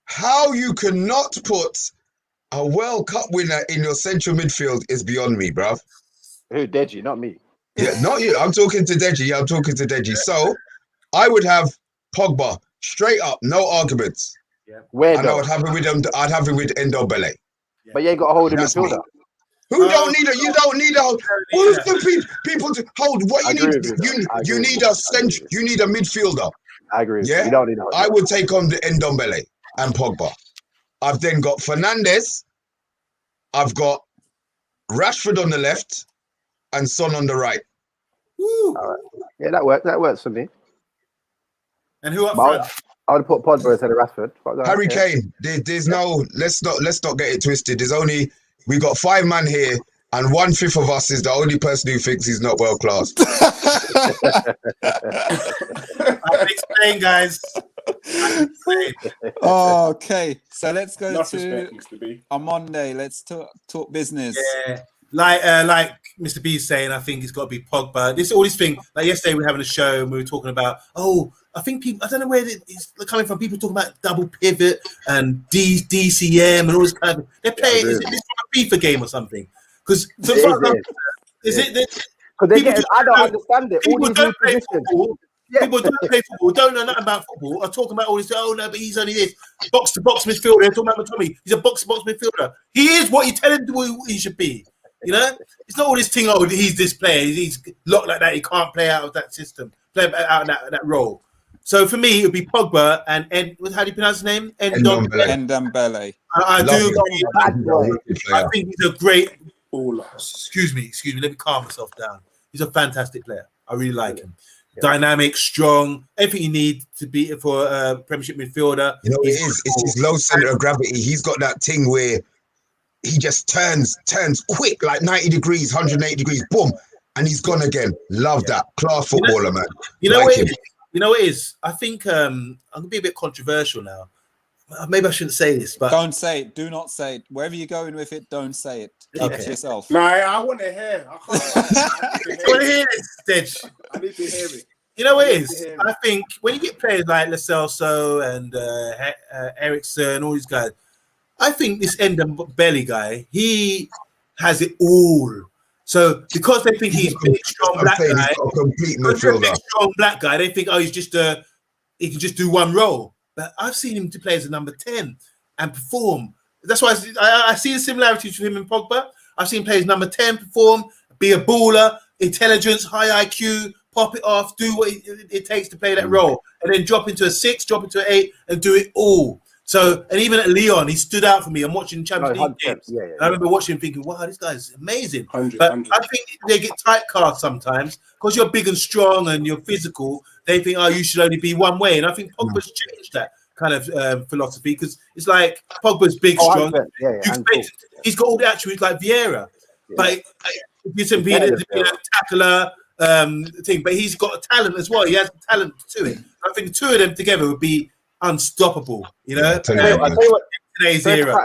How you cannot put A World Cup winner in your central midfield is beyond me, bruv. Who, Deji? Not me. Yeah, not you. I'm talking to Deji. I'm talking to Deji. So I would have Pogba straight up, no arguments. Yeah. Where And I though? would have it with them. I'd have it with Ndombele. But you ain't got a hold of That's me. midfielder. Who don't need it? You don't need a hold. Who's the people to hold? What I you agree need? with you, though. I You agree need with a central. You need a midfielder. I agree with Yeah? you. You don't need a hold. I would take on the Ndombele and Pogba. I've then got Fernandes. I've got Rashford on the left and Son on the right. Woo. All right. Yeah, that works. That works for me. And who up But front? I would put Pogba instead of Rashford. Harry Kane. There's no. Let's not get it twisted. We got 5 man here, and 1/5 of us is the only person who thinks he's not world class. I'll explain, guys. Okay, so let's go Enough to respect, Mr. B. on Monday. Let's talk business. Yeah. Like Mr. B is saying, I think it's got to be Pogba. All this thing. Like yesterday, we were having a show and we were talking about. I think people. I don't know where it's coming from. People talking about double pivot and DCM and all this kind of. They're playing. Is it this FIFA game or something? Because is it? Because I don't understand it. All People these don't new play positions. football. Yeah. People don't play football, don't know nothing about football, are talking about all this. Oh no, but he's only this box to box midfielder. They're talking about Tommy. He's a box to box midfielder. He is what you tell him he should be. You know, it's not all this thing. Oh, he's this player. He's locked like that. He can't play out of that system. Play out of that role. So for me, it would be Pogba and how do you pronounce his name? Ndombele. I do. I think he's a great. Baller. Excuse me. Let me calm myself down. He's a fantastic player. I really like him. Dynamic, strong, everything you need to be for a Premiership midfielder. You know, it's his low center of gravity. He's got that thing where he just turns quick, like 90 degrees, 180 degrees, boom, and he's gone again. Love that. Class footballer, man. You know what it is? I think I'm gonna be a bit controversial now. Maybe I shouldn't say this, but don't say it. Do not say it. Wherever you're going with it, don't say it. Keep it to yourself. No, I want to hear. I want to hear this, Stitch. I need to hear it. You know what it is? I think when you get players like Lo Celso and Eriksen, all these guys, I think this Ndombele guy, he has it all. So because they think he's a big, strong black guy, strong black guy, they think, he can just do one role. But I've seen him to play as a number 10 and perform. That's why I see the similarities with him and Pogba. I've seen players number 10 perform, be a baller, intelligence, high IQ, pop it off, do what it takes to play that role, and then drop into a 6, drop into an 8, and do it all. So, and even at Lyon, he stood out for me. I'm watching Champions League games. I remember watching him thinking, wow, this guy's amazing. 100. I think they get typecast sometimes because you're big and strong and you're physical. They think, you should only be one way. And I think Pogba's changed that kind of philosophy because it's like Pogba's big, strong. He's got all the attributes like Vieira. But it's being a tackler thing. But he's got a talent as well. He has talent to it. I think the two of them together would be unstoppable, you know. I'll tell you what. Today's era.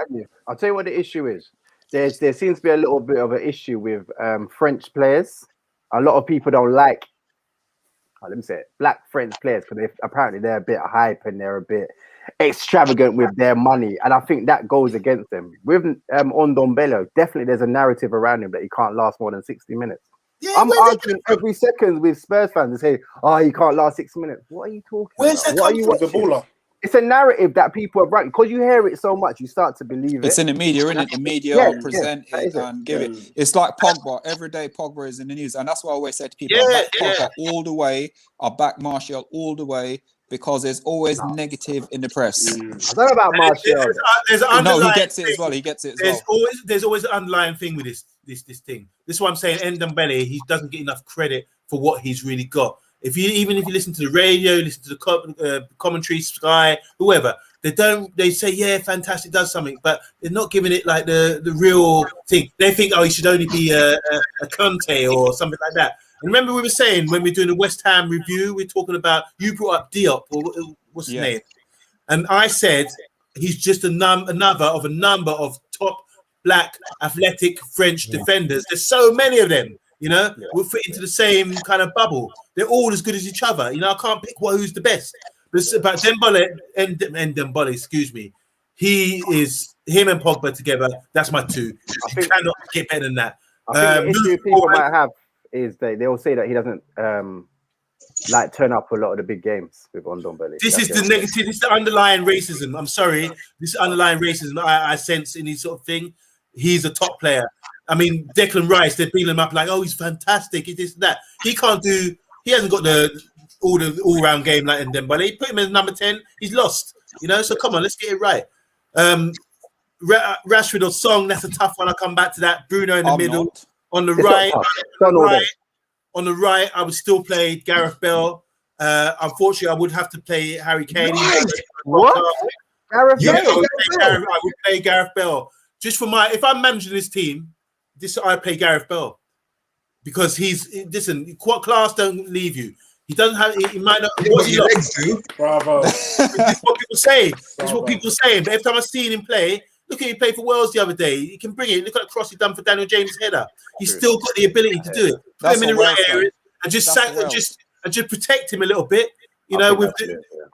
I'll tell you what the issue is. There seems to be a little bit of an issue with French players. A lot of people don't like, let me say it, black French players because apparently they're a bit hype and they're a bit extravagant with their money, and I think that goes against them. With Ndombele, definitely there's a narrative around him that he can't last more than 60 minutes. Yeah, I'm arguing every second with Spurs fans and say, he can't last 60 minutes. What are you talking about? What are you watching? The baller? It's a narrative that people have run because you hear it so much, you start to believe it. It's in the media, isn't it? The media present it and give it. It's like Pogba. Every day Pogba is in the news. And that's why I always say to people, I back Pogba all the way. I back Martial all the way because there's always negative in the press. I don't know about Martial. No, he gets it as well. He gets it as well. There's always an underlying thing with this thing. This is what I'm saying. Ndombele, he doesn't get enough credit for what he's really got. Even if you listen to the radio, listen to the commentary, Sky, whoever, they say, fantastic, does something, but they're not giving it like the real thing. They think, he should only be a Conte or something like that. And remember we were saying when we're doing the West Ham review, we're talking about, you brought up Diop, or what's his name? And I said, he's just another of a number of top black athletic French defenders. There's so many of them. We'll fit into the same kind of bubble. They're all as good as each other. I can't pick who's the best. But Dembele, excuse me, him and Pogba together. That's my two. I cannot get better than that. I think the issue people might have is they all say that he doesn't like turn up a lot of the big games with Ndombele. This is the negative. This is the underlying racism. I'm sorry. This underlying racism I sense in his sort of thing. He's a top player. I mean, Declan Rice, they're beating him up like, oh, he's fantastic. He this and that. He can't do. He hasn't got the all-round game like Ndombele. Put him as number 10. He's lost. You know. So come on, let's get it right. Rashford or Song. That's a tough one. I'll come back to that. Bruno in the middle. Not. On the right, I would still play Gareth Bale. Unfortunately, I would have to play Harry Kane. What? Gareth Bale? I would play Gareth Bale. Just for if I'm managing this team, I play Gareth Bale because listen. Class don't leave you. He doesn't have. He might not. What's he legs do? Bravo. This is what people say. This is what people say. But every time I've seen him play. Look at him play for Wales the other day. He can bring it. Look at the cross he done for Daniel James' header. He's still got the ability to do it. Put him in the right area and just protect him a little bit. You know,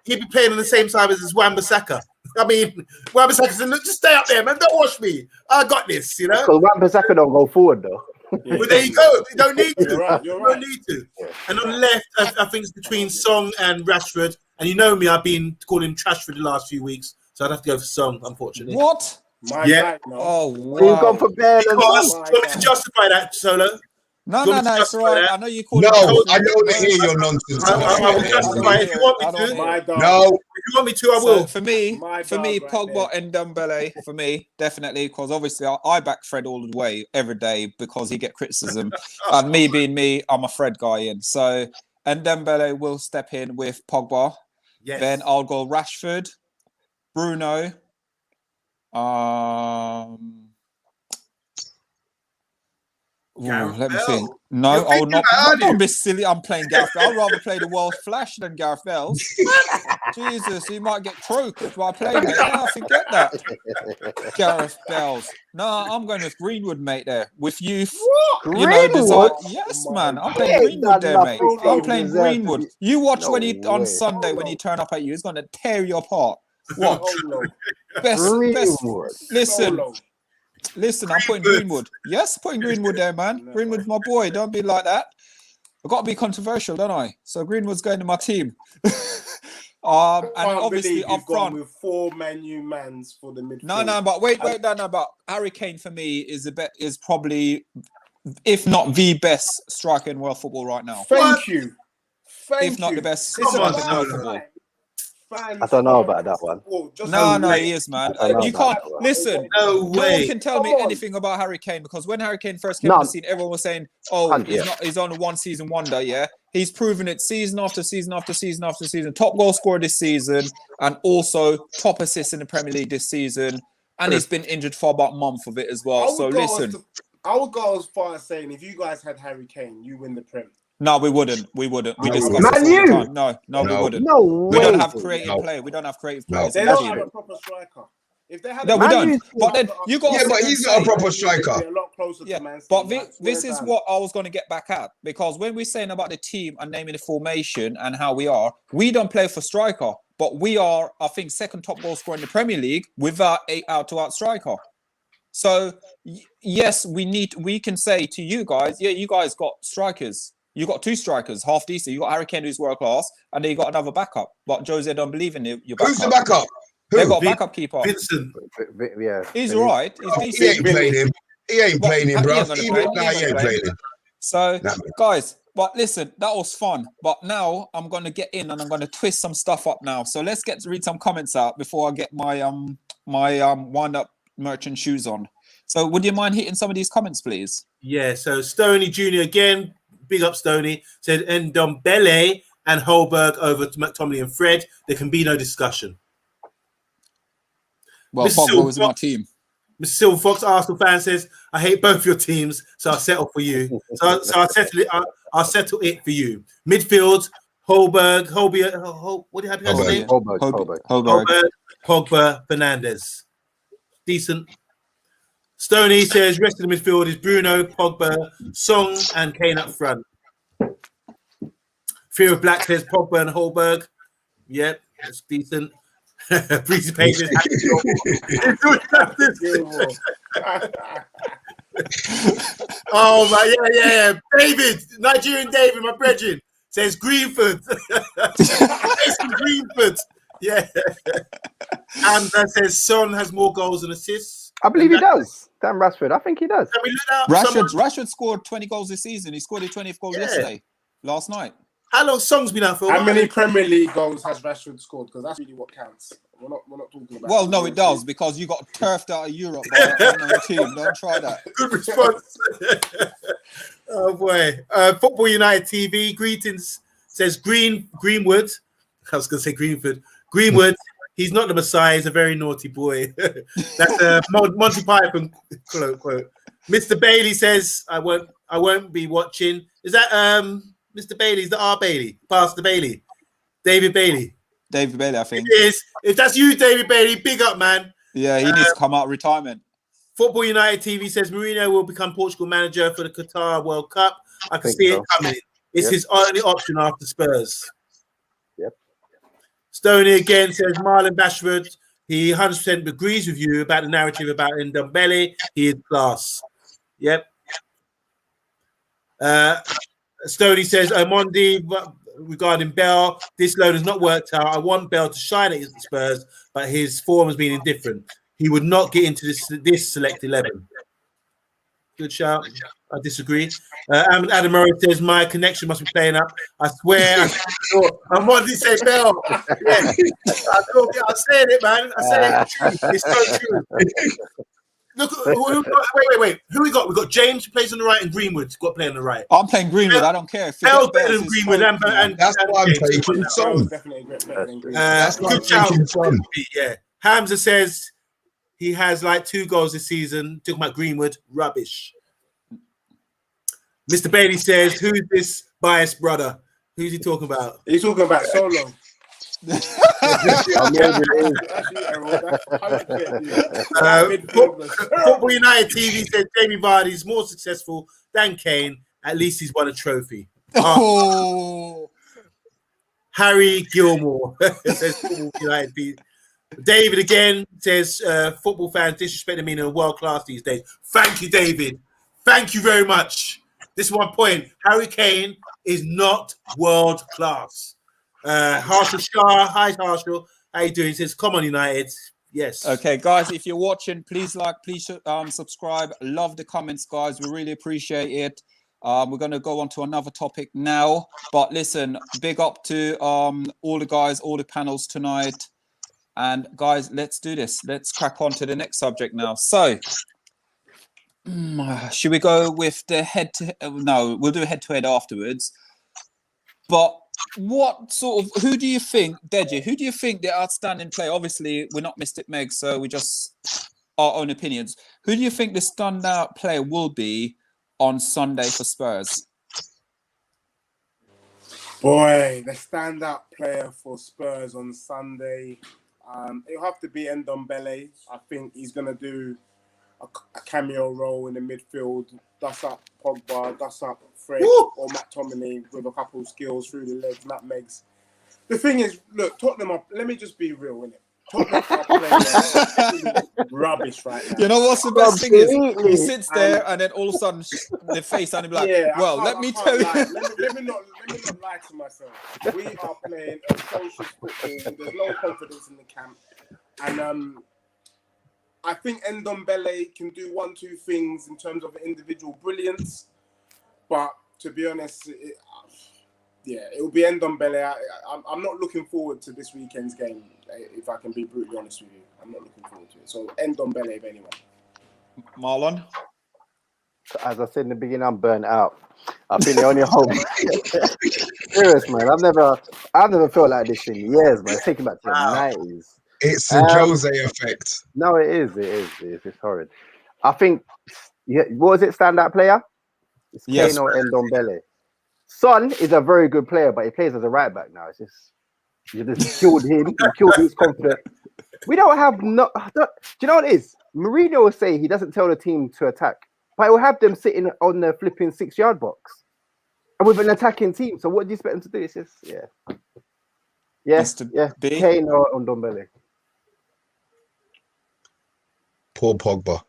he'd be playing on the same side as Wan-Bissaka. I mean, Wan-Bissaka said, "Look, just stay up there, man. Don't watch me. I got this." You know. Because Wan-Bissaka don't go forward though. Yeah. Well, there you go. You don't need to. You're you don't need to. Yeah. And on the left, I think it's between Song and Rashford. And you know me, I've been calling him trash for the last few weeks, so I'd have to go for Song, unfortunately. What? Bad, no. Oh, wow. You've gone for Bale as well. You want me to justify that, Solo? No, it's all right. I know you call I don't hear your nonsense. I will justify it if you want me to. No. If you want me to, I will. So for me, Pogba and Ndombele, for me, definitely, because obviously I back Fred all the way, every day, because he get criticism. And me being me, I'm a Fred guy in. So, and Ndombele will step in with Pogba. Yes. Then I'll go Rashford, Bruno, let me think. No, I will not. Don't be silly. I'm playing Gareth Bale. I'd rather play the World Flash than Gareth Bale. Jesus, he might get croaked by playing it. No, forget that. Gareth Bale's. No, I'm going with Greenwood, mate. There with youth. Greenwood? Yes, man. I'm playing Greenwood there, mate. I'm playing Greenwood. You watch on Sunday when he turn up at you. He's going to tear you apart. Watch. Best. Listen, I'm putting Greenwood. Yes, putting Greenwood there, man. Greenwood's my boy. Don't be like that. I've got to be controversial, don't I? So Greenwood's going to my team. And obviously up front with 4 Man U mans for the midfield. No, but wait, but Harry Kane for me is probably, if not the best striker in world football right now. Thank you. If not the best striker in world football. I don't know about that one. No, he is, man. You can't listen. No way. one can tell me anything about Harry Kane, because when Harry Kane first came on the scene, everyone was saying, "Oh, he's on a one-season wonder." Yeah, he's proven it season after season after season after season. Top goal scorer this season, and also top assist in the Premier League this season. And he's been injured for about a month of it as well. So listen, I would go as far as saying, if you guys had Harry Kane, you win the Prem. No, we wouldn't. We discussed this all the time. No, we wouldn't. No way. We don't have creative play. We don't have creative players. They don't have a proper striker. If they had, we don't. But then you got. Yeah, but he's not a proper striker. A lot closer to Man City. But this is what I was going to get back at, because when we're saying about the team and naming the formation and how we don't play for striker, but we are, I think, second top goal scorer in the Premier League without an out-to-out striker. So yes, we can say to you guys, yeah, you guys got strikers. You got 2 strikers, half decent. You got Harry Kane, who's world class, and then you got another backup. But Jose don't believe in your backup. Who's the backup? They got a backup keeper. Vincent. Yeah, he's all right. He's he ain't playing him. He ain't playing him, bro. He ain't playing him. So, guys, but listen, that was fun. But now I'm going to get in and I'm going to twist some stuff up now. So let's read some comments out before I get my wind-up merchant shoes on. So would you mind hitting some of these comments, please? Yeah, so Stoney Jr. again. Big up Stoney, said Ndombele and Holberg over to McTominay and Fred. There can be no discussion. Well, Pogba was my team. Mr. Silver Fox, Arsenal fan, says, I hate both your teams, so I'll settle for you. So I'll settle it for you. Midfield, Holberg, what do you have his name? Holberg. Pogba, Fernandes. Decent. Stoney says rest of the midfield is Bruno, Pogba, Song, and Kane up front. Fear of Black says Pogba and Holberg. Yep, that's decent. Breezy Pavement. Oh my, yeah. David, Nigerian David, my brethren, says Greenford. Greenford. Yeah. And that says Son has more goals and assists. I believe he does. Damn Rashford. I think he does. Rashford scored 20 goals this season. He scored his 20th goal last night. How long Song's been out for? How many Premier League goals has Rashford scored? Because that's really what counts. We're not talking about. Well, no, it does, because you got turfed out of Europe by an unknown team. Don't try that. Good response. Oh boy. Football United TV greetings says Greenwood. I was going to say Greenford. Greenwood. He's not the Messiah. He's a very naughty boy. That's a Monty Python quote. Mr. Bailey says, "I won't be watching." Is that Mr. Bailey? Is that R. Bailey? Pastor Bailey? David Bailey? David Bailey, I think. It is. If that's you, David Bailey, big up, man. Yeah, he needs to come out of retirement. Football United TV says Mourinho will become Portugal manager for the Qatar World Cup. I can see it coming. It's his only option after Spurs. Yep. Stoney again says Marlon Bashford. He 100% agrees with you about the narrative about Ndombele. He is class. Yep. Stoney says Omondi regarding Bell. This loan has not worked out. I want Bell to shine against the Spurs, but his form has been indifferent. He would not get into this select 11. Good shout. I disagree. Adam Murray says my connection must be playing up. I swear. I'm what did he say, Bell? Yeah. I'm saying it, man. I say it. It's so true. Look, wait. Who we got? We got James who plays on the right and Greenwood's got to play on the right. I'm playing Greenwood. I don't care. Bell's better than Greenwood, and that's why I'm taking Son. That's good shout. Yeah. Hamza says he has like 2 goals this season. Talking about Greenwood, rubbish. Mr. Bailey says, "Who's this biased brother? Who's he talking about?" He's talking about Solo. Football United TV says Jamie Vardy is more successful than Kane. At least he's won a trophy. Oh. Harry Gilmore says Football United TV. David again says football fans disrespecting me in a world class these days. Thank you, David. Thank you very much. This is one point. Harry Kane is not world class. Harshal Shah, hi Harshal. How you doing? He says, "Come on, United." Yes. Okay, guys, if you're watching, please subscribe. Love the comments, guys. We really appreciate it. We're going to go on to another topic now. But listen, big up to all the guys, all the panels tonight. And guys, let's do this. Let's crack on to the next subject now. So, should we go with the no, we'll do a head-to-head afterwards. But who do you think, Deji, who do you think the outstanding player? Obviously, we're not Mystic Meg, so we just our own opinions. Who do you think the standout player will be on Sunday for Spurs? Boy, the standout player for Spurs on Sunday, it'll have to be Ndombele. I think he's going to do a cameo role in the midfield, dust up Pogba, dust up Fred or McTominay with a couple of skills through the legs, nutmegs. The thing is, look, Tottenham let me just be real, innit? Tottenham are playing rubbish right now. You know what's the best thing is? He sits there and then all of a sudden the face and he'll be like, well, let me tell you. Let me not lie to myself. We are playing a social football. There's no confidence in the camp. And I think Ndombele can do 1-2 things in terms of individual brilliance. But to be honest, it will be Ndombele. I'm not looking forward to this weekend's game, if I can be brutally honest with you. I'm not looking forward to it. So Ndombele, if anyone. Marlon? As I said in the beginning, I'm burnt out. I think the only hope. Serious, man. I've never felt like this in years, man. It's taking back to the 90s. It's the Jose effect. No, it is. It's horrid. I think, what was it, standout player? It's Kane or Ndombele. Son is a very good player, but he plays as a right back now. It's just, you just killed him. You killed his confidence. We don't have do you know what it is? Mourinho will say he doesn't tell the team to attack, but he will have them sitting on the flipping 6-yard box and with an attacking team. So what do you expect them to do? It's just, Kane or Ndombele. Paul Pogba.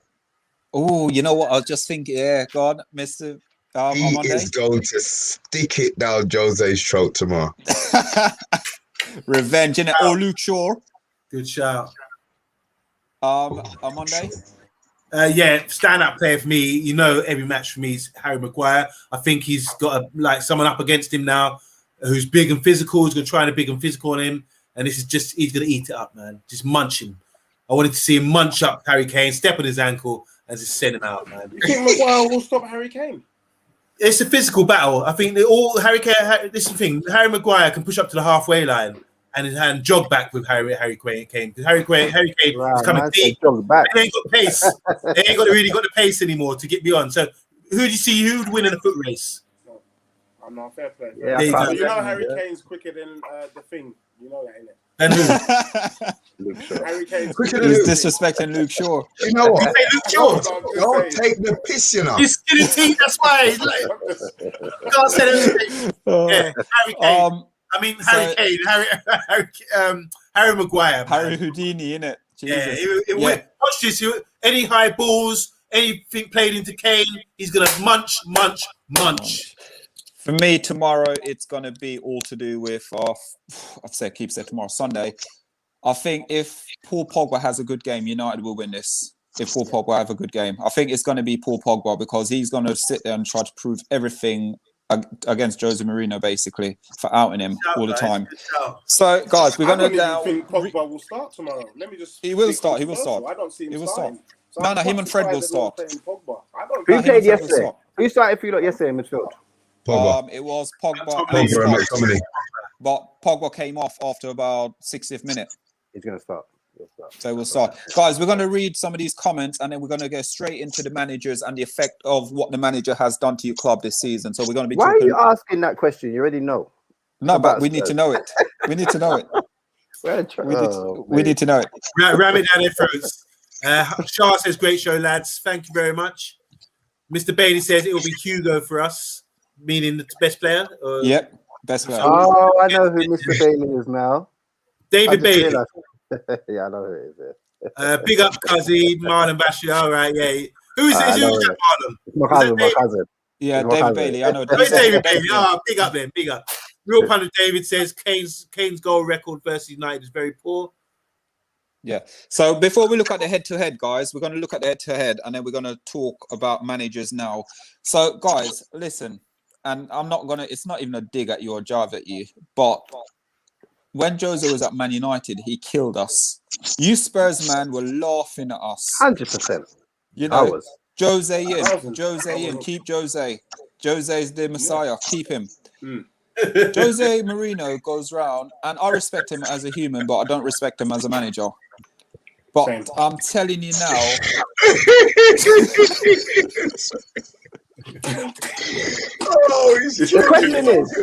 Oh, you know what? I was just thinking, yeah, go on, Mr. He Monday. is going to stick it down Jose's throat tomorrow. Revenge, innit? Or Luke Shaw. Good shout. On Monday. Yeah, stand-up player for me. You know, every match for me is Harry Maguire. I think he's got someone up against him now who's big and physical. He's going to try to big and physical on him, and this is he's going to eat it up, man. Just munch him. I wanted to see him munch up Harry Kane, step on his ankle, and just send him out, man. You think Maguire will stop Harry Kane? It's a physical battle. I think Harry Kane. This is the thing. Harry Maguire can push up to the halfway line and jog back with Harry Kane. Because Harry Kane is coming deep. He ain't got pace. He ain't really got the pace anymore to get beyond. So who do you see? Who would win in a foot race? I'm not fair play. Yeah, you know Harry Kane's quicker than the thing. You know that, innit? And who? Luke Shaw. Harry Kane's He's disrespecting Luke Shaw. You know what? Luke Shaw. Don't take the piss, you know. He's skinny teeth. That's why. He's like, can't say anything. Yeah, Harry Kane. I mean, Harry Kane, Harry Maguire. Man. Harry Houdini, innit? Jesus. Yeah, watch this. Any high balls, anything played into Kane, he's going to munch. For me, tomorrow, it's going to be all to do with, keep saying tomorrow, Sunday. I think if Paul Pogba has a good game, United will win this. If Paul Pogba have a good game. I think it's going to be Paul Pogba because he's going to sit there and try to prove everything against Jose Mourinho, basically, for outing him all the time. So, guys, we're going to now... I think Pogba will start tomorrow. Let me just... He will start. I don't see him starting. No, him and Fred will start. Who played yesterday? Who started for you yesterday in midfield? Pogba. It was Pogba. Pogba, but Pogba came off after about 60th minute. He's going to start. So we'll start. Guys, we're going to read some of these comments and then we're going to go straight into the managers and the effect of what the manager has done to your club this season. So we're going to be Why are you asking that question? You already know. No, but we need to know it. We need to know it. We need to know it. Ram it down their throats. Shah says, great show, lads. Thank you very much. Mr. Bailey says it will be Hugo for us, meaning the best player. Yep, best player. Oh, I know who Mr. Bailey is now. David Bailey. Yeah, I know who it is. Big up, Kazi, Marlon Bashir. All right, yeah. Who is it? Who's that, Marlon? My cousin. Yeah, David Bailey. I know. David Bailey. Big up then. Big up. Real Pundit David says Kane's goal record versus United is very poor. Yeah. So before we look at the head-to-head, guys, we're going to look at the head-to-head, and then we're going to talk about managers now. So, guys, listen, and I'm not going to. It's not even a dig at you or jive at you, but. When Jose was at Man United, he killed us. You Spurs, man, were laughing at us. 100%. You know, Jose in, keep Jose. Jose's the Messiah, keep him. Jose Mourinho goes round, and I respect him as a human, but I don't respect him as a manager. But I'm telling you now. The question is,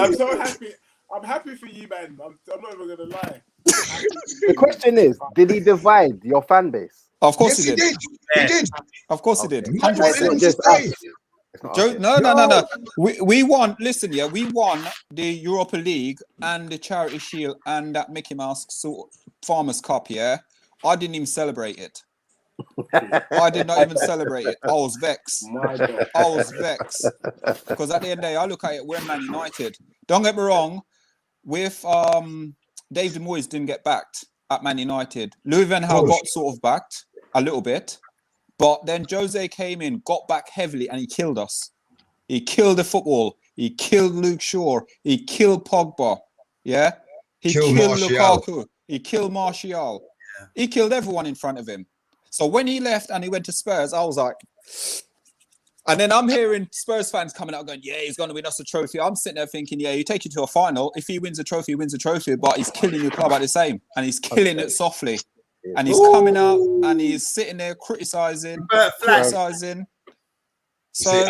I'm so happy. I'm happy for you, man. I'm not even gonna lie. The question is, did he divide your fan base? Of course he did. He did. Of course he did. 100%. No. We won. Listen, we won the Europa League and the Charity Shield and that Mickey Mouse Farmers Cup. Yeah, I didn't even celebrate it. I did not even celebrate it. I was vexed. Because at the end of the day, I look at it, we're Man United. Don't get me wrong, with David Moyes didn't get backed at Man United. Louis van Gaal got sort of backed a little bit, but then Jose came in, got back heavily, and he killed us. He killed the football. He killed Luke Shaw. He killed Pogba. Yeah, he killed Lukaku. He killed Martial. Yeah. He killed everyone in front of him. So when he left and he went to Spurs, I was like, and then I'm hearing Spurs fans coming out going, yeah, he's going to win us a trophy. I'm sitting there thinking, yeah, you take you to a final. If he wins a trophy, he wins a trophy, but he's killing your club at the same. And he's killing it softly. And he's coming out and he's sitting there criticizing. So see,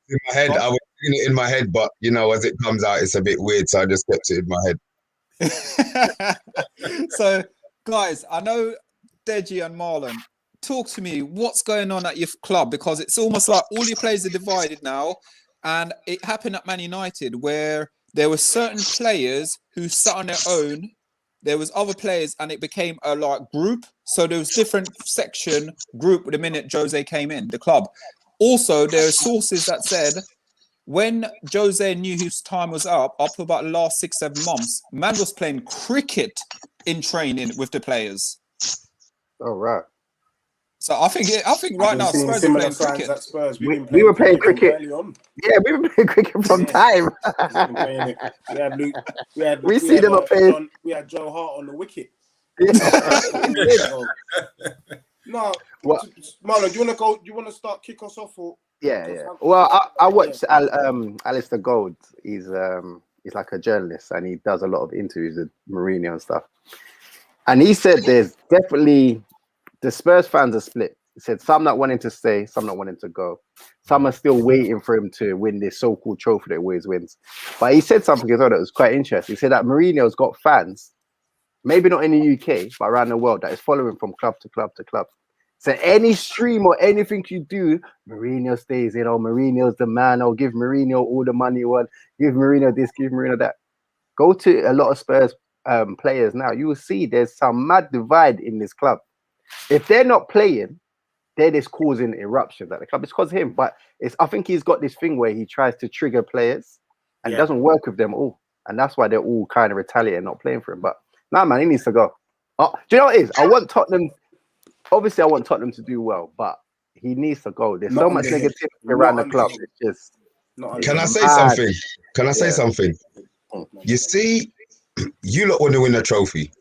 in my head, I was doing it in my head, but you know, as it comes out, it's a bit weird. So I just kept it in my head. So, guys, I know Deji and Marlon, talk to me. What's going on at your club? Because it's almost like all your players are divided now. And it happened at Man United where there were certain players who sat on their own. There was other players and it became a like group. So there was different section group the minute Jose came in the club. Also, there are sources that said when Jose knew his time was up for about the last 6-7 months, man was playing cricket in training with the players. Oh, right. So I think right now Spurs are playing cricket. At Spurs. We were playing cricket early on. Yeah, we were playing cricket from time. We see them up playing. We had Joe Hart on the wicket. Yeah. No, Marlon, do you want to start kick us off or? Yeah. Well, I watched Alistair Gold. He's like a journalist and he does a lot of interviews with Mourinho and stuff. And he said there's definitely the Spurs fans are split. He said some not wanting to stay, some not wanting to go. Some are still waiting for him to win this so-called trophy that he always wins. But he said something as well that was quite interesting. He said that Mourinho's got fans, maybe not in the UK, but around the world, that is following from club to club to club. So any stream or anything you do, Mourinho stays in. Oh, Mourinho's the man. Oh, give Mourinho all the money you want. Give Mourinho this, give Mourinho that. Go to a lot of Spurs players now. You will see there's some mad divide in this club. If they're not playing, they're just causing eruptions at the club. It's because of him. But I think he's got this thing where he tries to trigger players and it doesn't work with them all. And that's why they're all kind of retaliating, not playing for him. But nah, man, he needs to go. Do you know what it is? I want Tottenham to do well, but he needs to go. There's so much negativity around the club. It's just. Can I say something? Can I say something? You see, you lot want to win a trophy.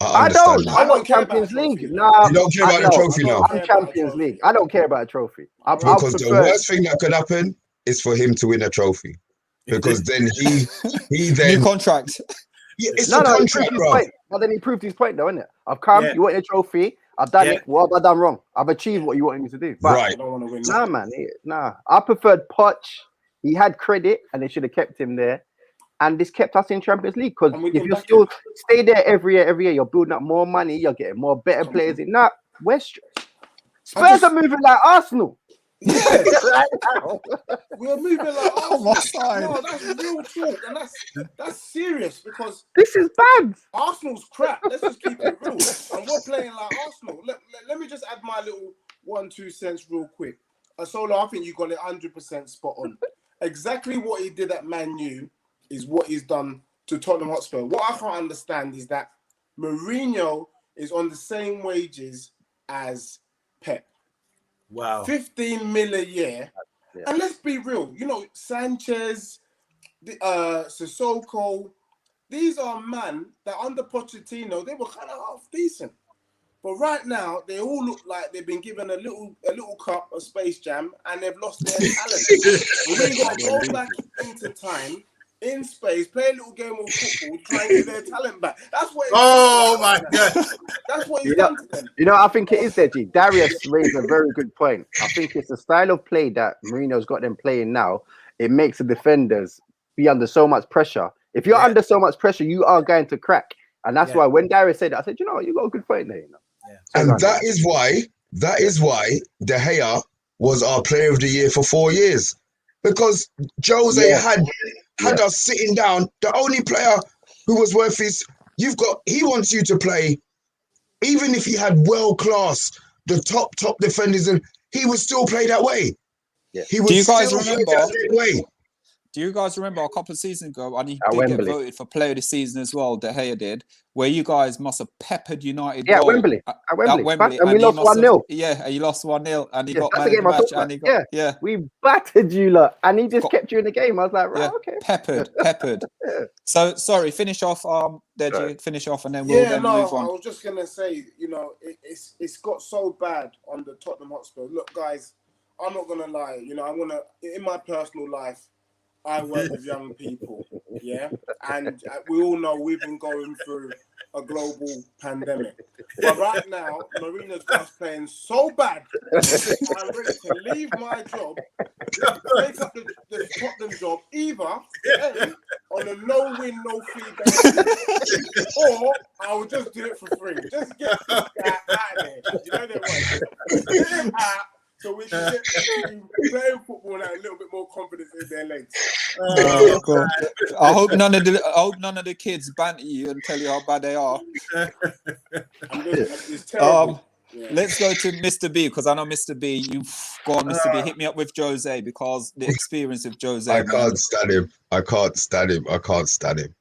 I don't. I want Champions League. No, you don't care about the trophy now. I'm Champions League. I don't care about a trophy. Because the worst thing that could happen is for him to win a trophy, because then he then new contract. Yeah, it's a contract, bro. But then he proved his point, though, isn't it? I've come. You want a trophy? I've done it. What have I done wrong? I've achieved what you wanted me to do. But right. I don't want to win. Nah, man. I preferred Poch. He had credit, and they should have kept him there. And this kept us in Champions League, because if you still stay there every year, you're building up more money. You're getting more better players in. Nah, Spurs are moving like Arsenal. Yeah, we're moving like Arsenal. No, that's real talk, and that's serious, because this is bad. Arsenal's crap. Let's just keep it real, and we're playing like Arsenal. Let me just add my little 1-2 cents real quick. Solo, I think you got it 100% spot on. Exactly what he did at Man U is what he's done to Tottenham Hotspur. What I can't understand is that Mourinho is on the same wages as Pep. Wow. 15 mil a year. Yeah. And let's be real, Sanchez, Sissoko, these are men that under Pochettino, they were kind of half decent. But right now, they all look like they've been given a little cup of Space Jam and they've lost their talent. We've got to go back into time, in space, play a little game of football, try and get their talent back. That's what. My God! That's what he's done to them. I think it is there, G. Darius raised a very good point. I think it's the style of play that Mourinho's got them playing now. It makes the defenders be under so much pressure. If you're under so much pressure, you are going to crack. And that's why when Darius said that, I said, you got a good point there. Yeah. And that is why De Gea was our player of the year for 4 years. Because Jose had us sitting down. The only player who was worth he wants you to play, even if he had world class, the top defenders, and he would still play that way. Yeah. He would still play that way. Do you guys remember a couple of seasons ago, and he did get voted for player of the season as well, De Gea did, where you guys must have peppered United. Yeah, Wembley. At Wembley. And we lost 1-0. Yeah, and you lost 1-0, and he got man of the match. And he got, we battered you lot, and he just kept you in the game. I was like, right, okay. Peppered. So, sorry, finish off, Deji, finish off, and then we'll move on. I was just going to say, it's got so bad on the Tottenham Hotspur. Look, guys, I'm not going to lie. In my personal life, I work with young people, and we all know we've been going through a global pandemic. But right now, Mourinho's got us playing so bad, I'm ready to leave my job, take up the Tottenham job, either on a no-win, no-fee basis, or I will just do it for free. Just get this guy out of there. You know that way. Get him out. so we can get to playing football now a little bit more confidence in their legs. Oh, God. I hope none of the kids banter you and tell you how bad they are. It's terrible. Yeah. Let's go to Mr. B, because I know Mr. B, you've gone, Mr. B, hit me up with Jose, because the experience of Jose. I can't stand him. I can't stand him. I can't stand him.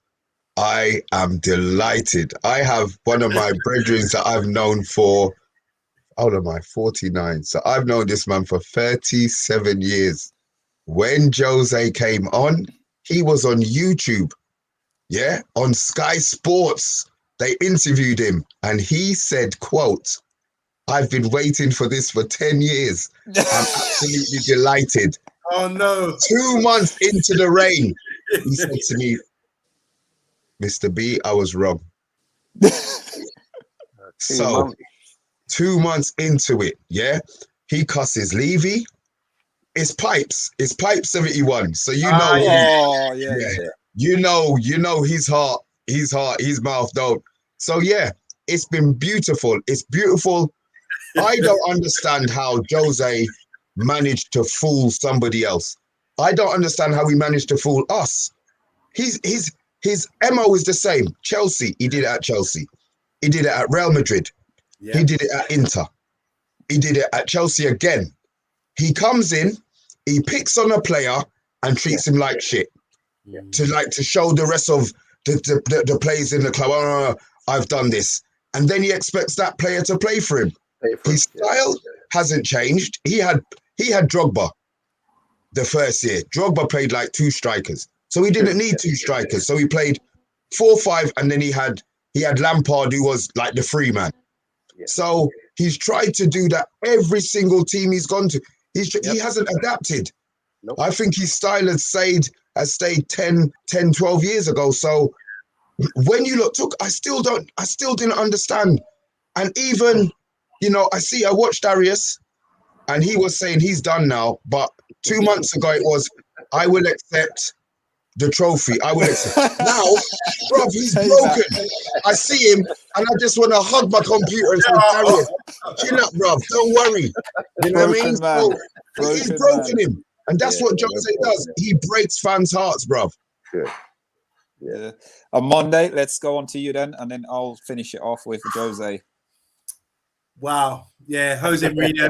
I am delighted. I have one of my brethren that I've known for, how old am I? 49. So I've known this man for 37 years. When Jose came on, he was on YouTube. Yeah, on Sky Sports. They interviewed him and he said, quote, "I've been waiting for this for 10 years. I'm absolutely delighted." Oh, no. 2 months into the reign, he said to me, "Mr. B, I was wrong." So, 2 months into it, yeah, he cusses Levy. It's Pipes 71. So you know, you know his heart, his mouth don't. So yeah, it's been beautiful. It's beautiful. I don't understand how Jose managed to fool somebody else. I don't understand how he managed to fool us. His MO is the same. Chelsea, he did it at Chelsea. He did it at Real Madrid. Yeah. He did it at Inter. He did it at Chelsea again. He comes in, he picks on a player and treats him like shit. Yeah. To show the rest of the players in the club, "Oh, I've done this." And then he expects that player to play for him. His style hasn't changed. He had Drogba the first year. Drogba played like 2 strikers. So he didn't need 2 strikers. So he played 4-5, and then he had Lampard, who was like the free man. Yeah. So he's tried to do that every single team he's gone to. He hasn't adapted. Nope. I think his style has stayed 10, 12 years ago. So when you look, I still didn't understand. And even, I watched Darius and he was saying he's done now. But 2 months ago it was, "I will accept the trophy. I will accept." Now, bro, he's broken. I see him and I just want to hug my computer and say, "Darius, chill up, bro. Don't worry." You know what I mean? So, he's broken him. And that's what Jose does. He breaks fans' hearts, bro. Good. Yeah. On Monday, let's go on to you then, and then I'll finish it off with Jose. Wow. Yeah, Jose Mourinho.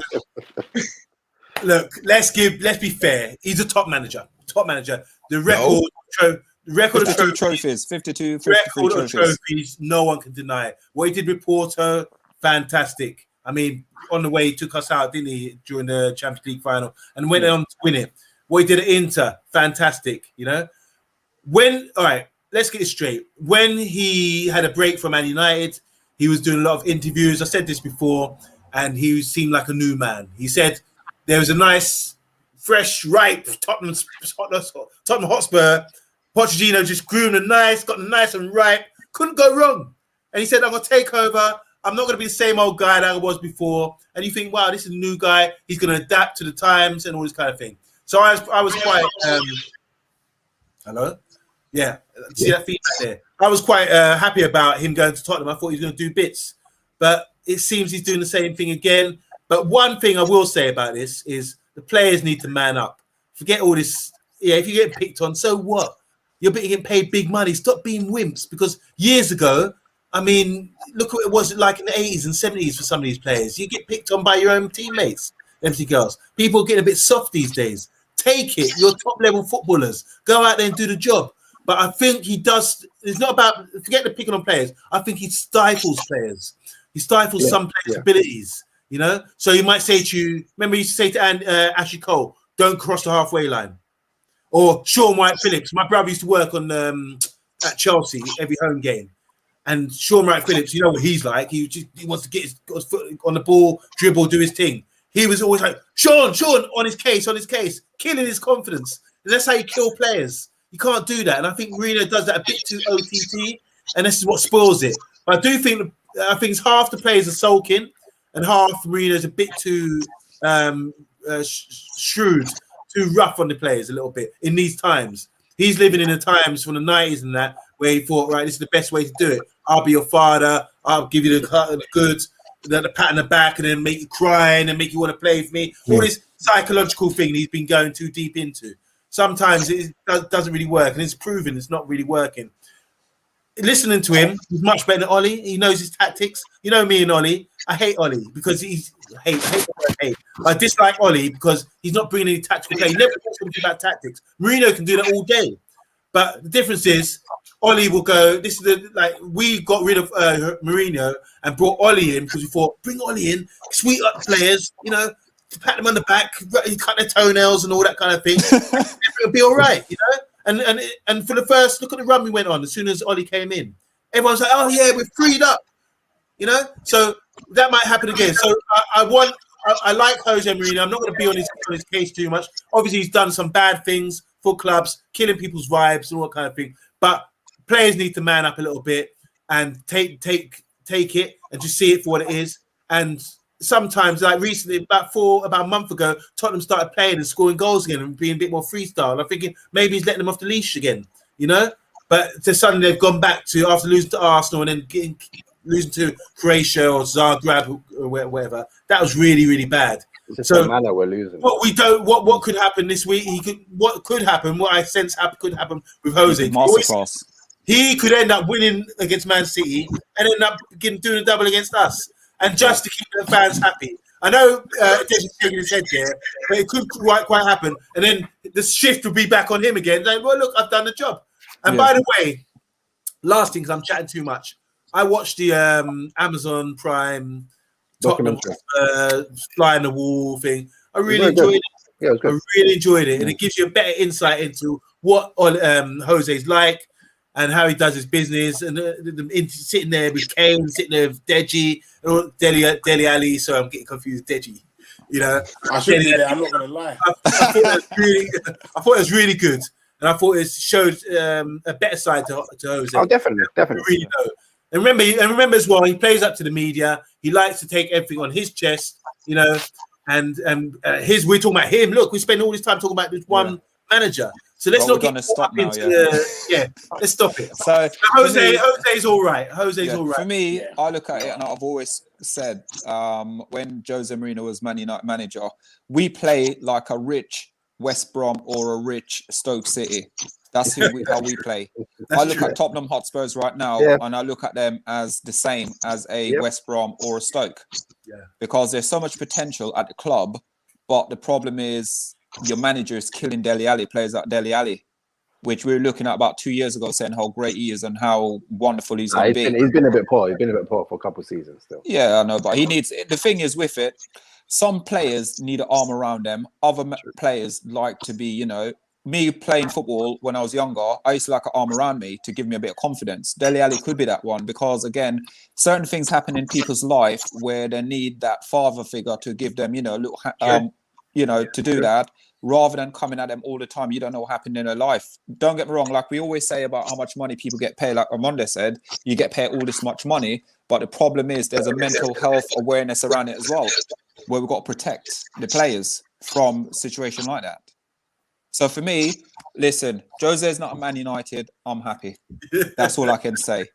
Look, let's be fair. He's a top manager. The record 52 trophies. 53 trophies. No one can deny it. What he did with Porto, fantastic. I mean, on the way, he took us out, didn't he, during the Champions League final, and went on to win it. What he did at Inter, fantastic. All right, let's get it straight. When he had a break from Man United, he was doing a lot of interviews. I said this before, and he seemed like a new man. He said there was a nice, fresh, ripe Tottenham Hotspur. Pochettino just grew got them nice and ripe. Couldn't go wrong. And he said, "I'm going to take over. I'm not going to be the same old guy that I was before." And you think, wow, this is a new guy. He's going to adapt to the times and all this kind of thing. So I was quite... hello? Yeah. See that feedback there? I was quite happy about him going to Tottenham. I thought he was going to do bits. But it seems he's doing the same thing again. But one thing I will say about this is the players need to man up. Forget all this. Yeah, if you get picked on, so what? You're getting paid big money. Stop being wimps. Because years ago, I mean, look what it was like in the 80s and 70s for some of these players. You get picked on by your own teammates, everything else. People get a bit soft these days. Take it. You're top-level footballers. Go out there and do the job. But I think he does. It's not about, forget the picking on players. I think he stifles players. He stifles some players' abilities, So he might say to you, remember he used to say to Ashley Cole, "Don't cross the halfway line." Or Sean White-Phillips. My brother used to work on at Chelsea every home game. And Sean Wright-Phillips, you know what he's like. He wants to get his foot on the ball, dribble, do his thing. He was always like, Sean, on his case, killing his confidence. And that's how you kill players. You can't do that. And I think Mourinho does that a bit too OTT, and this is what spoils it. But I think it's half the players are sulking, and half Mourinho's a bit too shrewd, too rough on the players a little bit in these times. He's living in the times from the 90s and that, where he thought, right, this is the best way to do it. I'll be your father. I'll give you the goods. the pat on the back and then make you cry and then make you want to play with me. All this psychological thing he's been going too deep into. Sometimes it doesn't really work, and it's proven it's not really working. Listening to him, he's much better than Ollie. He knows his tactics. You know me and Ollie. I hate Ollie because he's hate. I dislike Ollie because he's not bringing any tactical play. He never talks anything about tactics. Mourinho can do that all day, but the difference is Ollie will go. This is we got rid of Mourinho and brought Ollie in because we thought bring Ollie in, sweet up players, pat them on the back, cut their toenails and all that kind of thing. It'll be all right, And for the first, look at the run we went on as soon as Ollie came in. Everyone's like, oh yeah, we're freed up, So that might happen again. So I like Jose Mourinho. I'm not going to be on his case too much. Obviously, he's done some bad things for clubs, killing people's vibes and all that kind of thing. But players need to man up a little bit and take it and just see it for what it is. And sometimes, like recently, about a month ago, Tottenham started playing and scoring goals again and being a bit more freestyle. I'm thinking maybe he's letting them off the leash again, But suddenly they've gone back to, after losing to Arsenal and then losing to Croatia or Zagreb or whatever. That was really, really bad. It's just the manner we're losing. What could happen this week? What I sense could happen with Jose. Masterclass. He could end up winning against Man City and end up doing a double against us. And just to keep the fans happy. I know Desmond's shaking his head here, but it could quite happen. And then the shift will be back on him again. Like, well, look, I've done the job. And by the way, last thing, because I'm chatting too much, I watched the Amazon Prime Tottenham Fly on the Wall thing. I really enjoyed it. Yeah, it was good. I really enjoyed it. And it gives you a better insight into what Jose's like, and how he does his business, and sitting there with Kane, sitting there with Deji, and Dele Ali. So I'm getting confused, Deji. I shouldn't be there. I'm not going to lie. I thought it was really good, and I thought it showed a better side to Jose. Oh, definitely. Really know. And remember as well, he plays up to the media. He likes to take everything on his chest, And we're talking about him. Look, we spend all this time talking about this one manager. So let's not get stop now. Let's stop it. So Jose's all right. Jose's all right. For me, I look at it and I've always said when Jose Mourinho was Man United manager, we play like a rich West Brom or a rich Stoke City. That's how we play. I look at Tottenham Hotspurs right now, and I look at them as the same as a West Brom or a Stoke, because there's so much potential at the club, but the problem is your manager is killing Dele Alli, players like Dele Alli, which we were looking at about 2 years ago, saying how great he is and how wonderful he's going to be. He's been a bit poor. He's been a bit poor for a couple of seasons still. Yeah, I know, but he needs. The thing is with it, some players need an arm around them. Other players like to be, me playing football when I was younger, I used to like an arm around me to give me a bit of confidence. Dele Alli could be that one because, again, certain things happen in people's life where they need that father figure to give them, to do that, rather than coming at them all the time. You don't know what happened in their life. Don't get me wrong. Like we always say about how much money people get paid, like Armando said, you get paid all this much money. But the problem is there's a mental health awareness around it as well, where we've got to protect the players from a situation like that. So for me, listen, Jose's not a Man United. I'm happy. That's all I can say.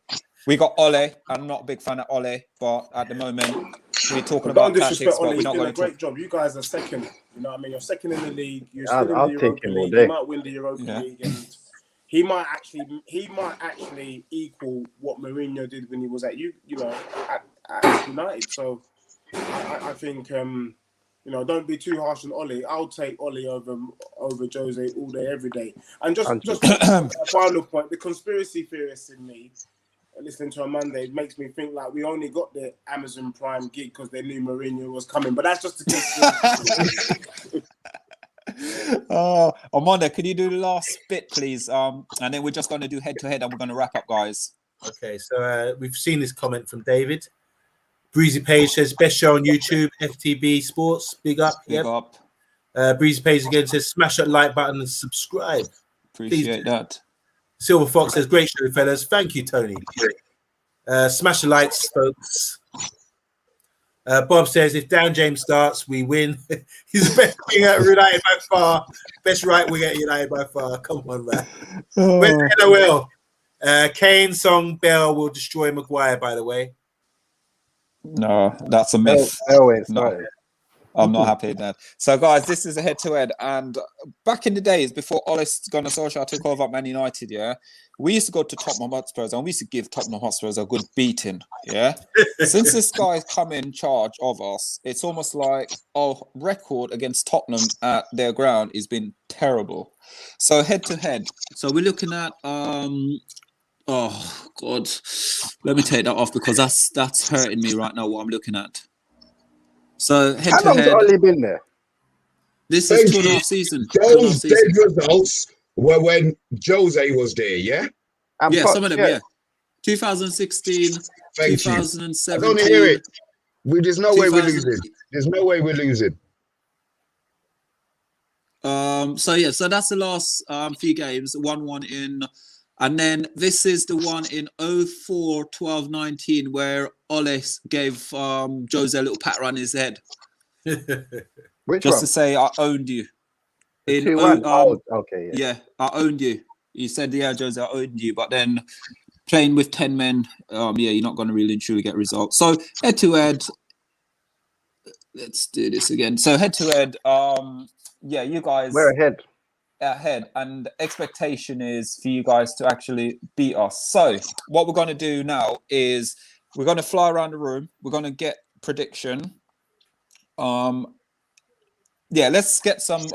We got Ole. I'm not a big fan of Ole, but at the moment, we're talking about tactics, but we're not going to talk. Great job. You guys are second. You know what I mean? You're second in the league. You're still in the Europa League. You might win the Europa League. And he might actually equal what Mourinho did when he was at at United. So I think don't be too harsh on Ole. I'll take Ole over Jose all day, every day. And just a final point, the conspiracy theorist in me, listening to Amanda, it makes me think like we only got the Amazon Prime gig because they knew Mourinho was coming. But that's just a conspiracy. Amanda, could you do the last bit, please? And then we're just going to do head-to-head and we're going to wrap up, guys. Okay, so we've seen this comment from David. Breezy Page says, best show on YouTube, FTB Sports. Big up. Big up. Breezy Page again says, smash that like button and subscribe. Appreciate that. Silver Fox says, great show, fellas. Thank you, Tony. Smash the likes, folks. Bob says, if Dan James starts, we win. He's the best winger at United by far. Best right winger at United by far. Come on, man. Where's LOL? Kane, Song, Bell will destroy Maguire, by the way. No, that's a myth. No. I'm not happy with that. So, guys, this is a head-to-head. And back in the days, before Ole Gunnar Solskjaer took over at Man United, yeah, we used to go to Tottenham Hotspurs and we used to give Tottenham Hotspurs a good beating, yeah? Since this guy's come in charge of us, it's almost like our record against Tottenham at their ground has been terrible. So, head-to-head. So, we're looking at... oh, God. Let me take that off because that's hurting me right now, what I'm looking at. So head How to long's head. Ollie been there? This is 2.5 seasons. Those dead results were when Jose was there, yeah? Yeah, some of them, yeah. 2016, Thank 2017. I don't hear it. There's no way we're losing. There's no way we're losing. So that's the last few games. 1-1 in, and then this is the one in 04, 12, 19 where Ole gave Jose a little pat around his head. Which just one? to say I owned you. Okay, yeah, I owned you. You said, yeah, Jose, I owned you, but then playing with 10 men, you're not going to really truly get results. So head to head, let's do this again. So head to head, you guys, we're ahead, and the expectation is for you guys to actually beat us. So what we're going to do now is we're going to fly around the room. We're going to get prediction. Let's get some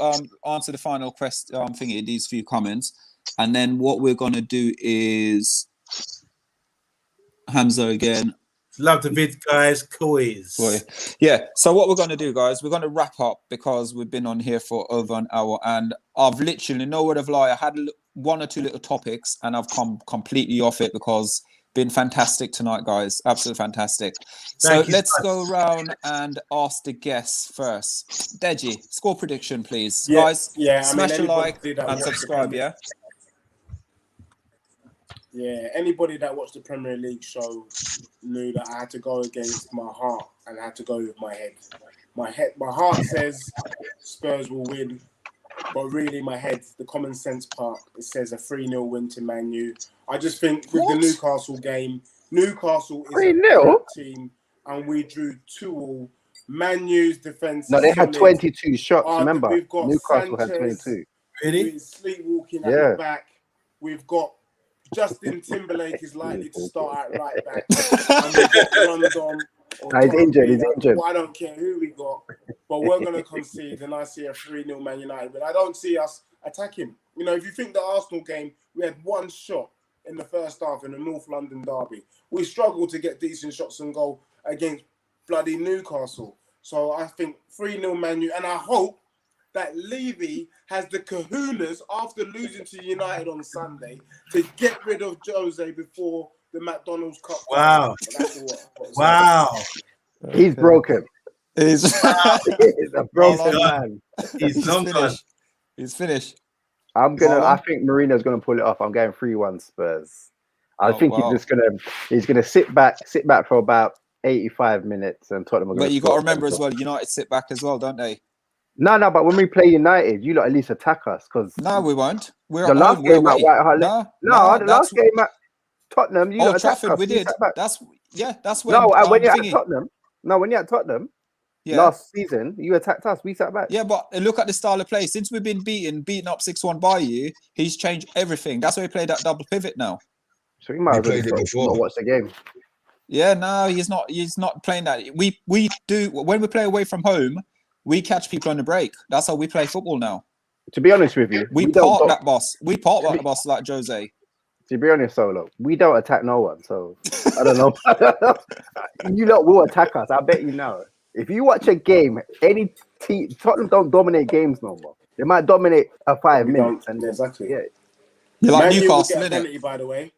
answer the final question thingy, these few comments, and then what we're going to do is Hamza again. Love the vid, guys. Quiz. Yeah. So what we're going to do, guys, we're going to wrap up because we've been on here for over an hour, and I've literally, no word of lie, I had one or two little topics, and I've come completely off it because been fantastic tonight, guys. Absolutely fantastic. So let's go around and ask the guests first. Deji, score prediction, please, guys. Yeah, smash a like and subscribe. Yeah. Yeah, anybody that watched the Premier League show knew that I had to go against my heart and I had to go with my head. My heart says Spurs will win, but really my head, the common sense part, it says a 3-0 win to Man U. I just think with the Newcastle game, Newcastle is a great team and we drew 2-2. Man U's defence. No, they had 22 shots, remember? We've got Newcastle Sanchez, had 22. Really? Sleepwalking at the back. We've got Justin Timberlake is likely to start at right back. And we've got London. He's injured. Well, I don't care who we got, but we're going to concede, and I see a 3-0 Man United. But I don't see us attacking. You know, if you think the Arsenal game, we had one shot in the first half in the North London derby. We struggled to get decent shots and goal against bloody Newcastle. So I think 3-0 Man U, and I hope that Levy has the kahunas after losing to United on Sunday to get rid of Jose before the McDonald's Cup. Wow. Wow. He's broken. He's a broken man. He's finished. He's finished. I think Mourinho's gonna pull it off. I'm going 3-1 Spurs. He's gonna sit back for about 85 minutes and Tottenham. But you got to remember as well, United sit back as well, don't they? No, but when we play United, you lot at least attack us because no, we won't. We're the last game at White Hart Lane. The last game at Tottenham, you Old Trafford, we did. That's when. When you're at Tottenham. No, when you're at Tottenham. Yeah. Last season, you attacked us. We sat back. Yeah, but look at the style of play. Since we've been beaten up 6-1 by you, he's changed everything. That's why he played that double pivot now. So he might have played it before. Not watch the game. Yeah, no, he's not. He's not playing that. We do when we play away from home. We catch people on the break. That's how we play football now. To be honest with you, we park that boss. We park that boss like Jose. To be honest, Solo, we don't attack no one. So I don't know. You lot will attack us. I bet you know. If you watch a game, any team, Tottenham don't dominate games no more. They might dominate a 5 minutes. And exactly. Yeah. You're like Newcastle, innit? By the way.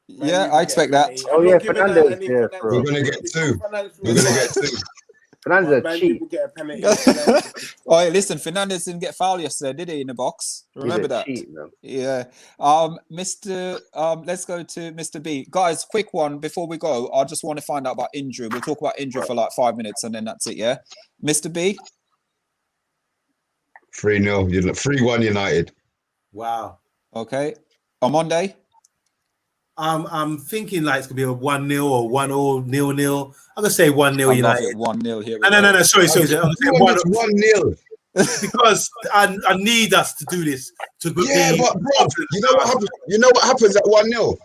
Yeah, I expect that. Oh yeah, Fernandes. Yeah, we're gonna get two. Fernandes a cheat. Oh, hey, listen, Fernandes didn't get fouled yesterday, did he? In the box, remember that? Cheat, yeah. Let's go to Mr. B, guys. Quick one before we go. I just want to find out about injury. We'll talk about injury for like 5 minutes, and then that's it. Yeah, Mr. B. 3-0. 3-1 United. Wow. Okay. On Monday. I'm thinking like it's gonna be a 1-0 or 1-0, 0-0. I'm gonna say 1-0 United. 1-0 here. No. Sorry. I'm gonna say 1-0. because I need us to do this. But bro, you know what happens at 1-0?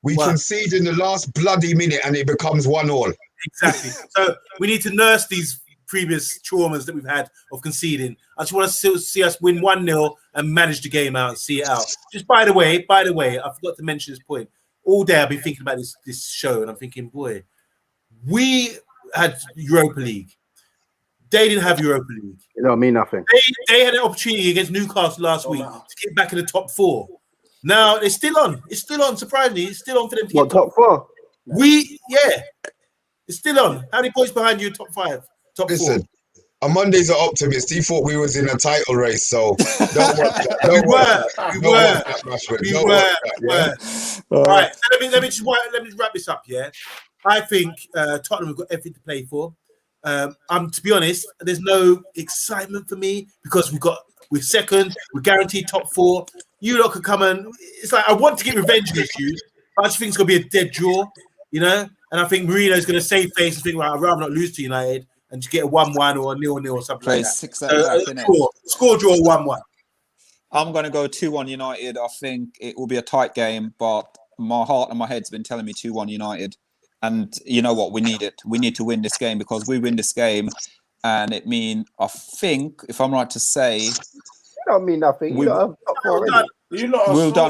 We concede in the last bloody minute and it becomes 1-1. Exactly. So we need to nurse these previous traumas that we've had of conceding. I just want to see us win 1-0 and manage the game out and see it out. Just by the way, I forgot to mention this point. All day I've been thinking about this show and I'm thinking, boy, we had Europa League. They didn't have Europa League. It don't mean nothing. They had an opportunity against Newcastle last week to get back in the top 4. Now it's still on. It's still on. Surprisingly, it's still on for them to get top 4. It's still on. How many points behind you? Top 5, top 4. Amonde's an optimist. He thought we was in a title race, so don't worry. We were. All right. So let me just wrap this up. Yeah, I think Tottenham have got everything to play for. To be honest, there's no excitement for me because we're second, we're guaranteed top 4. You lot could come and it's like I want to get revenge against you, but I just think it's gonna be a dead draw, you know. And I think Mourinho's gonna save face and think, well, I'd rather not lose to United and just get a 1-1 or a 0-0 or something like that. Score draw 1-1. I'm gonna go 2-1 United. I think it will be a tight game, but my heart and my head's been telling me 2-1 United. And you know what? We need it. We need to win this game because we win this game, and it means I think, if I'm right to say, it don't mean nothing. We're done.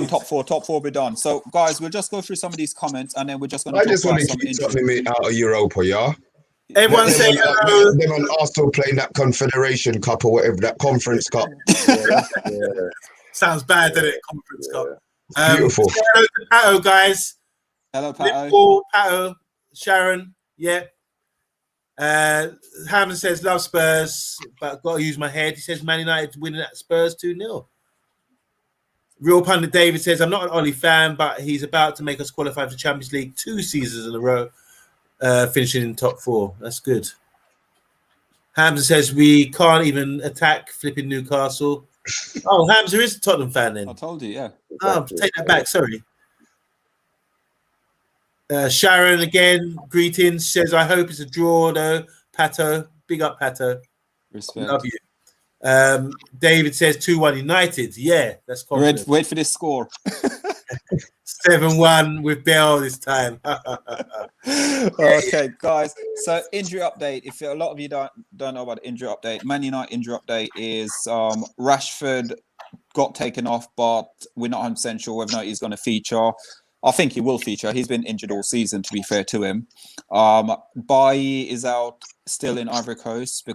Top 4. Top 4 be done. So, guys, we'll just go through some of these comments, and then we're just going to. I just want to keep Tottenham out of Europa, yeah. Everyone say hello. Then on Arsenal playing that Confederation Cup or whatever, that Conference Cup. Sounds bad, doesn't it? Conference Cup. Beautiful. Hello to Pato, guys. Hello, Pato. Liverpool, Pato, Sharon, yeah. Hammond says, love Spurs, but got to use my head. He says, Man United winning at Spurs 2-0. Real Pundit David says, I'm not an Ollie fan, but he's about to make us qualify for Champions League 2 seasons in a row, finishing in top 4. That's good. Hamza says, we can't even attack flipping Newcastle. Oh, Hamza is a Tottenham fan then. I told you, yeah. Oh, take that back, sorry. Sharon again, greetings, says, I hope it's a draw though. Pato, big up Pato. Respect. Love you. David says 2-1 United. Yeah, that's confident. Wait for this score. 7-1 with Bell this time. Okay, guys. So injury update. If a lot of you don't know about the injury update, Man United injury update is Rashford got taken off, but we're not 100% sure whether or not he's going to feature. I think he will feature. He's been injured all season, to be fair to him. Bailly is out still in Ivory Coast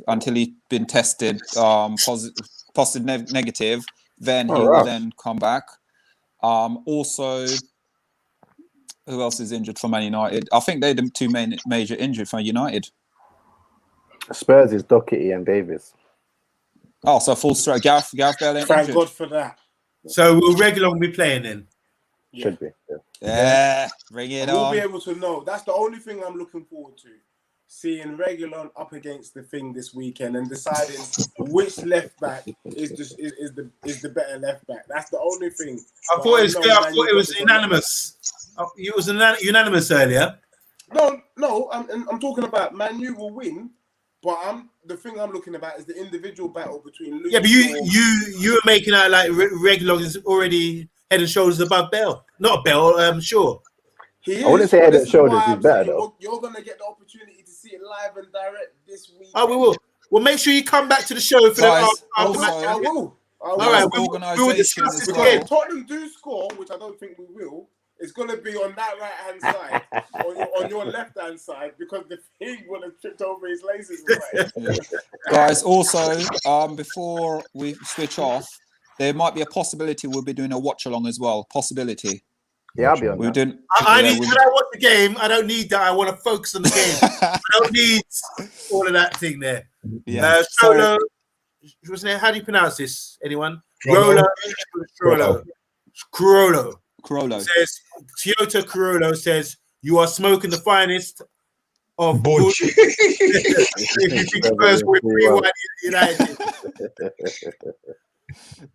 until he's been tested positive negative. Then he will then come back. Also, who else is injured for Man United? I think they're the 2 major injured for United. Spurs is Doherty and Davis. Oh, so full straight. Gareth Bale ain't Thank injured. God for that. So will Reguilon be playing then? Should be. Yeah, bring it on. We'll be able to know. That's the only thing I'm looking forward to. Seeing Reguilon up against the thing this weekend and deciding which left back is the better left back. That's the only thing. I thought it was unanimous. It was unanimous earlier. No. I'm talking about Man U will win, but the thing I'm looking about is the individual battle between. Luke Yeah, but you were making out like Reguilon is already head and shoulders above Bell. Not Bell, sure. I wouldn't say head and shoulders. He's better though. You're gonna get the opportunity to see it live and direct this week. Oh, we will. Well, make sure you come back to the show for Guys, I will. All right, we'll discuss this again. If Tottenham do score, which I don't think we will, it's going to be on that right-hand side, on your left-hand side, because the thing would have tripped over his laces. Right? Guys, also, before we switch off, there might be a possibility we'll be doing a watch-along as well. Possibility. Yeah, I'll be on that. When I watch the game, I don't need that. I want to focus on the game. I don't need all of that thing there. Yeah. Solo, what's name? How do you pronounce this? Anyone? Crollo. Says Toyota Corollo says you are smoking the finest of bullshit. If you think Spurs will be 3-1 United.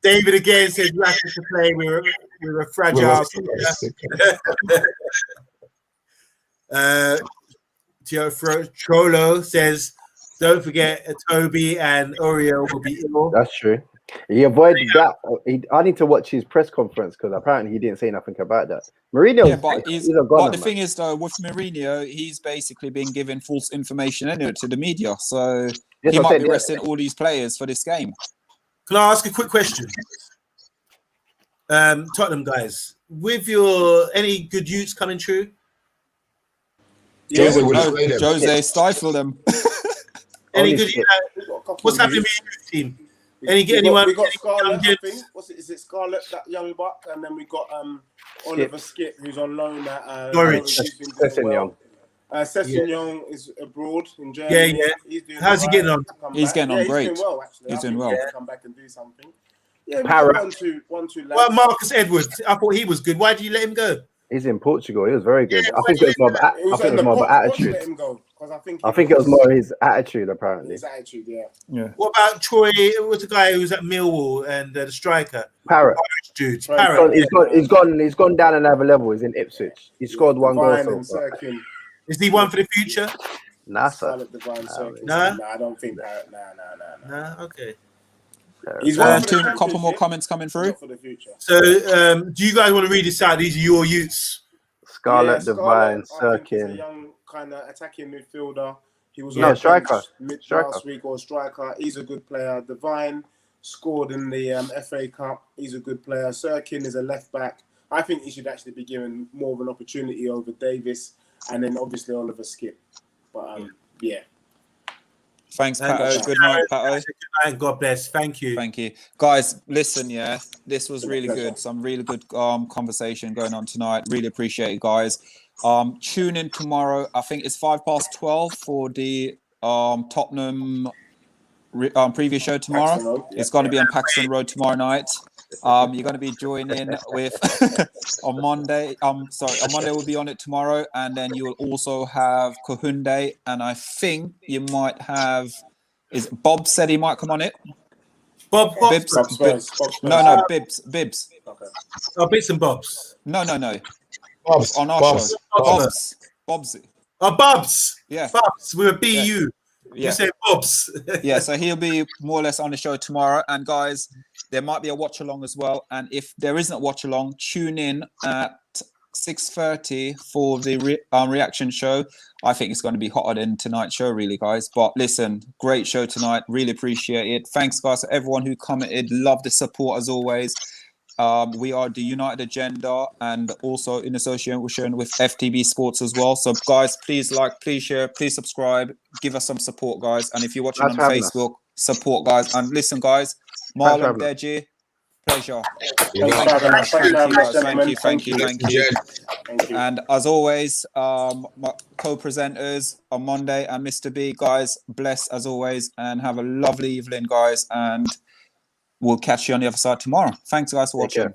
David again says Rashford to play. with a fragile. Trollo says, "Don't forget, Toby and Oriel will be ill." That's true. He avoided that. I need to watch his press conference because apparently he didn't say nothing about that. Mourinho, yeah, but the thing is, though, with Mourinho, he's basically been given false information anyway to the media, so he might be resting all these players for this game. Can I ask a quick question? Tottenham guys, with your any good youths coming true? Yeah, Jose stifled them. Any good? What's happening with your team? Anyone? We got Scarlett. I think. Is it Scarlett, that young buck? And then we got Oliver Skip, who's on loan at Norwich. Sessignon is abroad in Germany. Yeah. He's doing How's he getting on? He's getting on great. He's doing well, actually. He's doing well. Come back and do something. Yeah, one, two lads. Well, Marcus Edwards, I thought he was good. Why did you let him go? He's in Portugal. He was very good. I think it was more of attitude. I think it was more his attitude, apparently. His attitude, yeah. What about Troy? What's the guy who's at Millwall and the striker? Parrott. Dude, Parrott. He's gone down another level. He's in Ipswich. He scored one goal. Is he one for the future? Nah, sir. No, I don't think that. No, okay. He's one a couple more comments coming through. For the future. So, do you guys want to read this out? These are your youths. Scarlett, Divine, He's a young kind of attacking midfielder. He was striker. Last week or striker. He's a good player. Divine scored in the FA Cup. He's a good player. Sirkin is a left back. I think he should actually be given more of an opportunity over Davis, and then obviously Oliver Skip. But yeah. Thanks, Pato. Good night, Pato. Good night. God bless. Thank you. Thank you. Guys, listen, yeah, this was really good. Some really good conversation going on tonight. Really appreciate it, guys. Tune in tomorrow. I think it's 12:05 for the Tottenham preview show tomorrow. It's going to be on Paxton Road tomorrow night. You're going to be joining with on Monday. On Monday we'll be on it tomorrow, and then you will also have Kohunde, and I think you might have. Is Bob said he might come on it? Bibs. No, Bibs. Okay. Oh, Bits and Bobs. No. Bobs. On our show. Bobs. Oh, Bobs. Yeah. Bobs with a BU. Yeah. You say Bobs. Yeah, so he'll be more or less on the show tomorrow. And guys, there might be a watch along as well. And if there isn't a watch along, tune in at 6:30 for the reaction show. I think it's going to be hotter than tonight's show, really, guys. But listen, great show tonight. Really appreciate it. Thanks, guys, to everyone who commented. Love the support as always. We are the United Agenda, and also in association with FTB Sports as well. So, guys, please like, please share, please subscribe. Give us some support, guys. And if you're watching on Facebook, support, guys. And listen, guys, Marlon, Deji, pleasure. Thank you. And as always, my co-presenters on Monday and Mr. B, guys, bless as always, and have a lovely evening, guys. And we'll catch you on the other side tomorrow. Thanks, guys, for watching.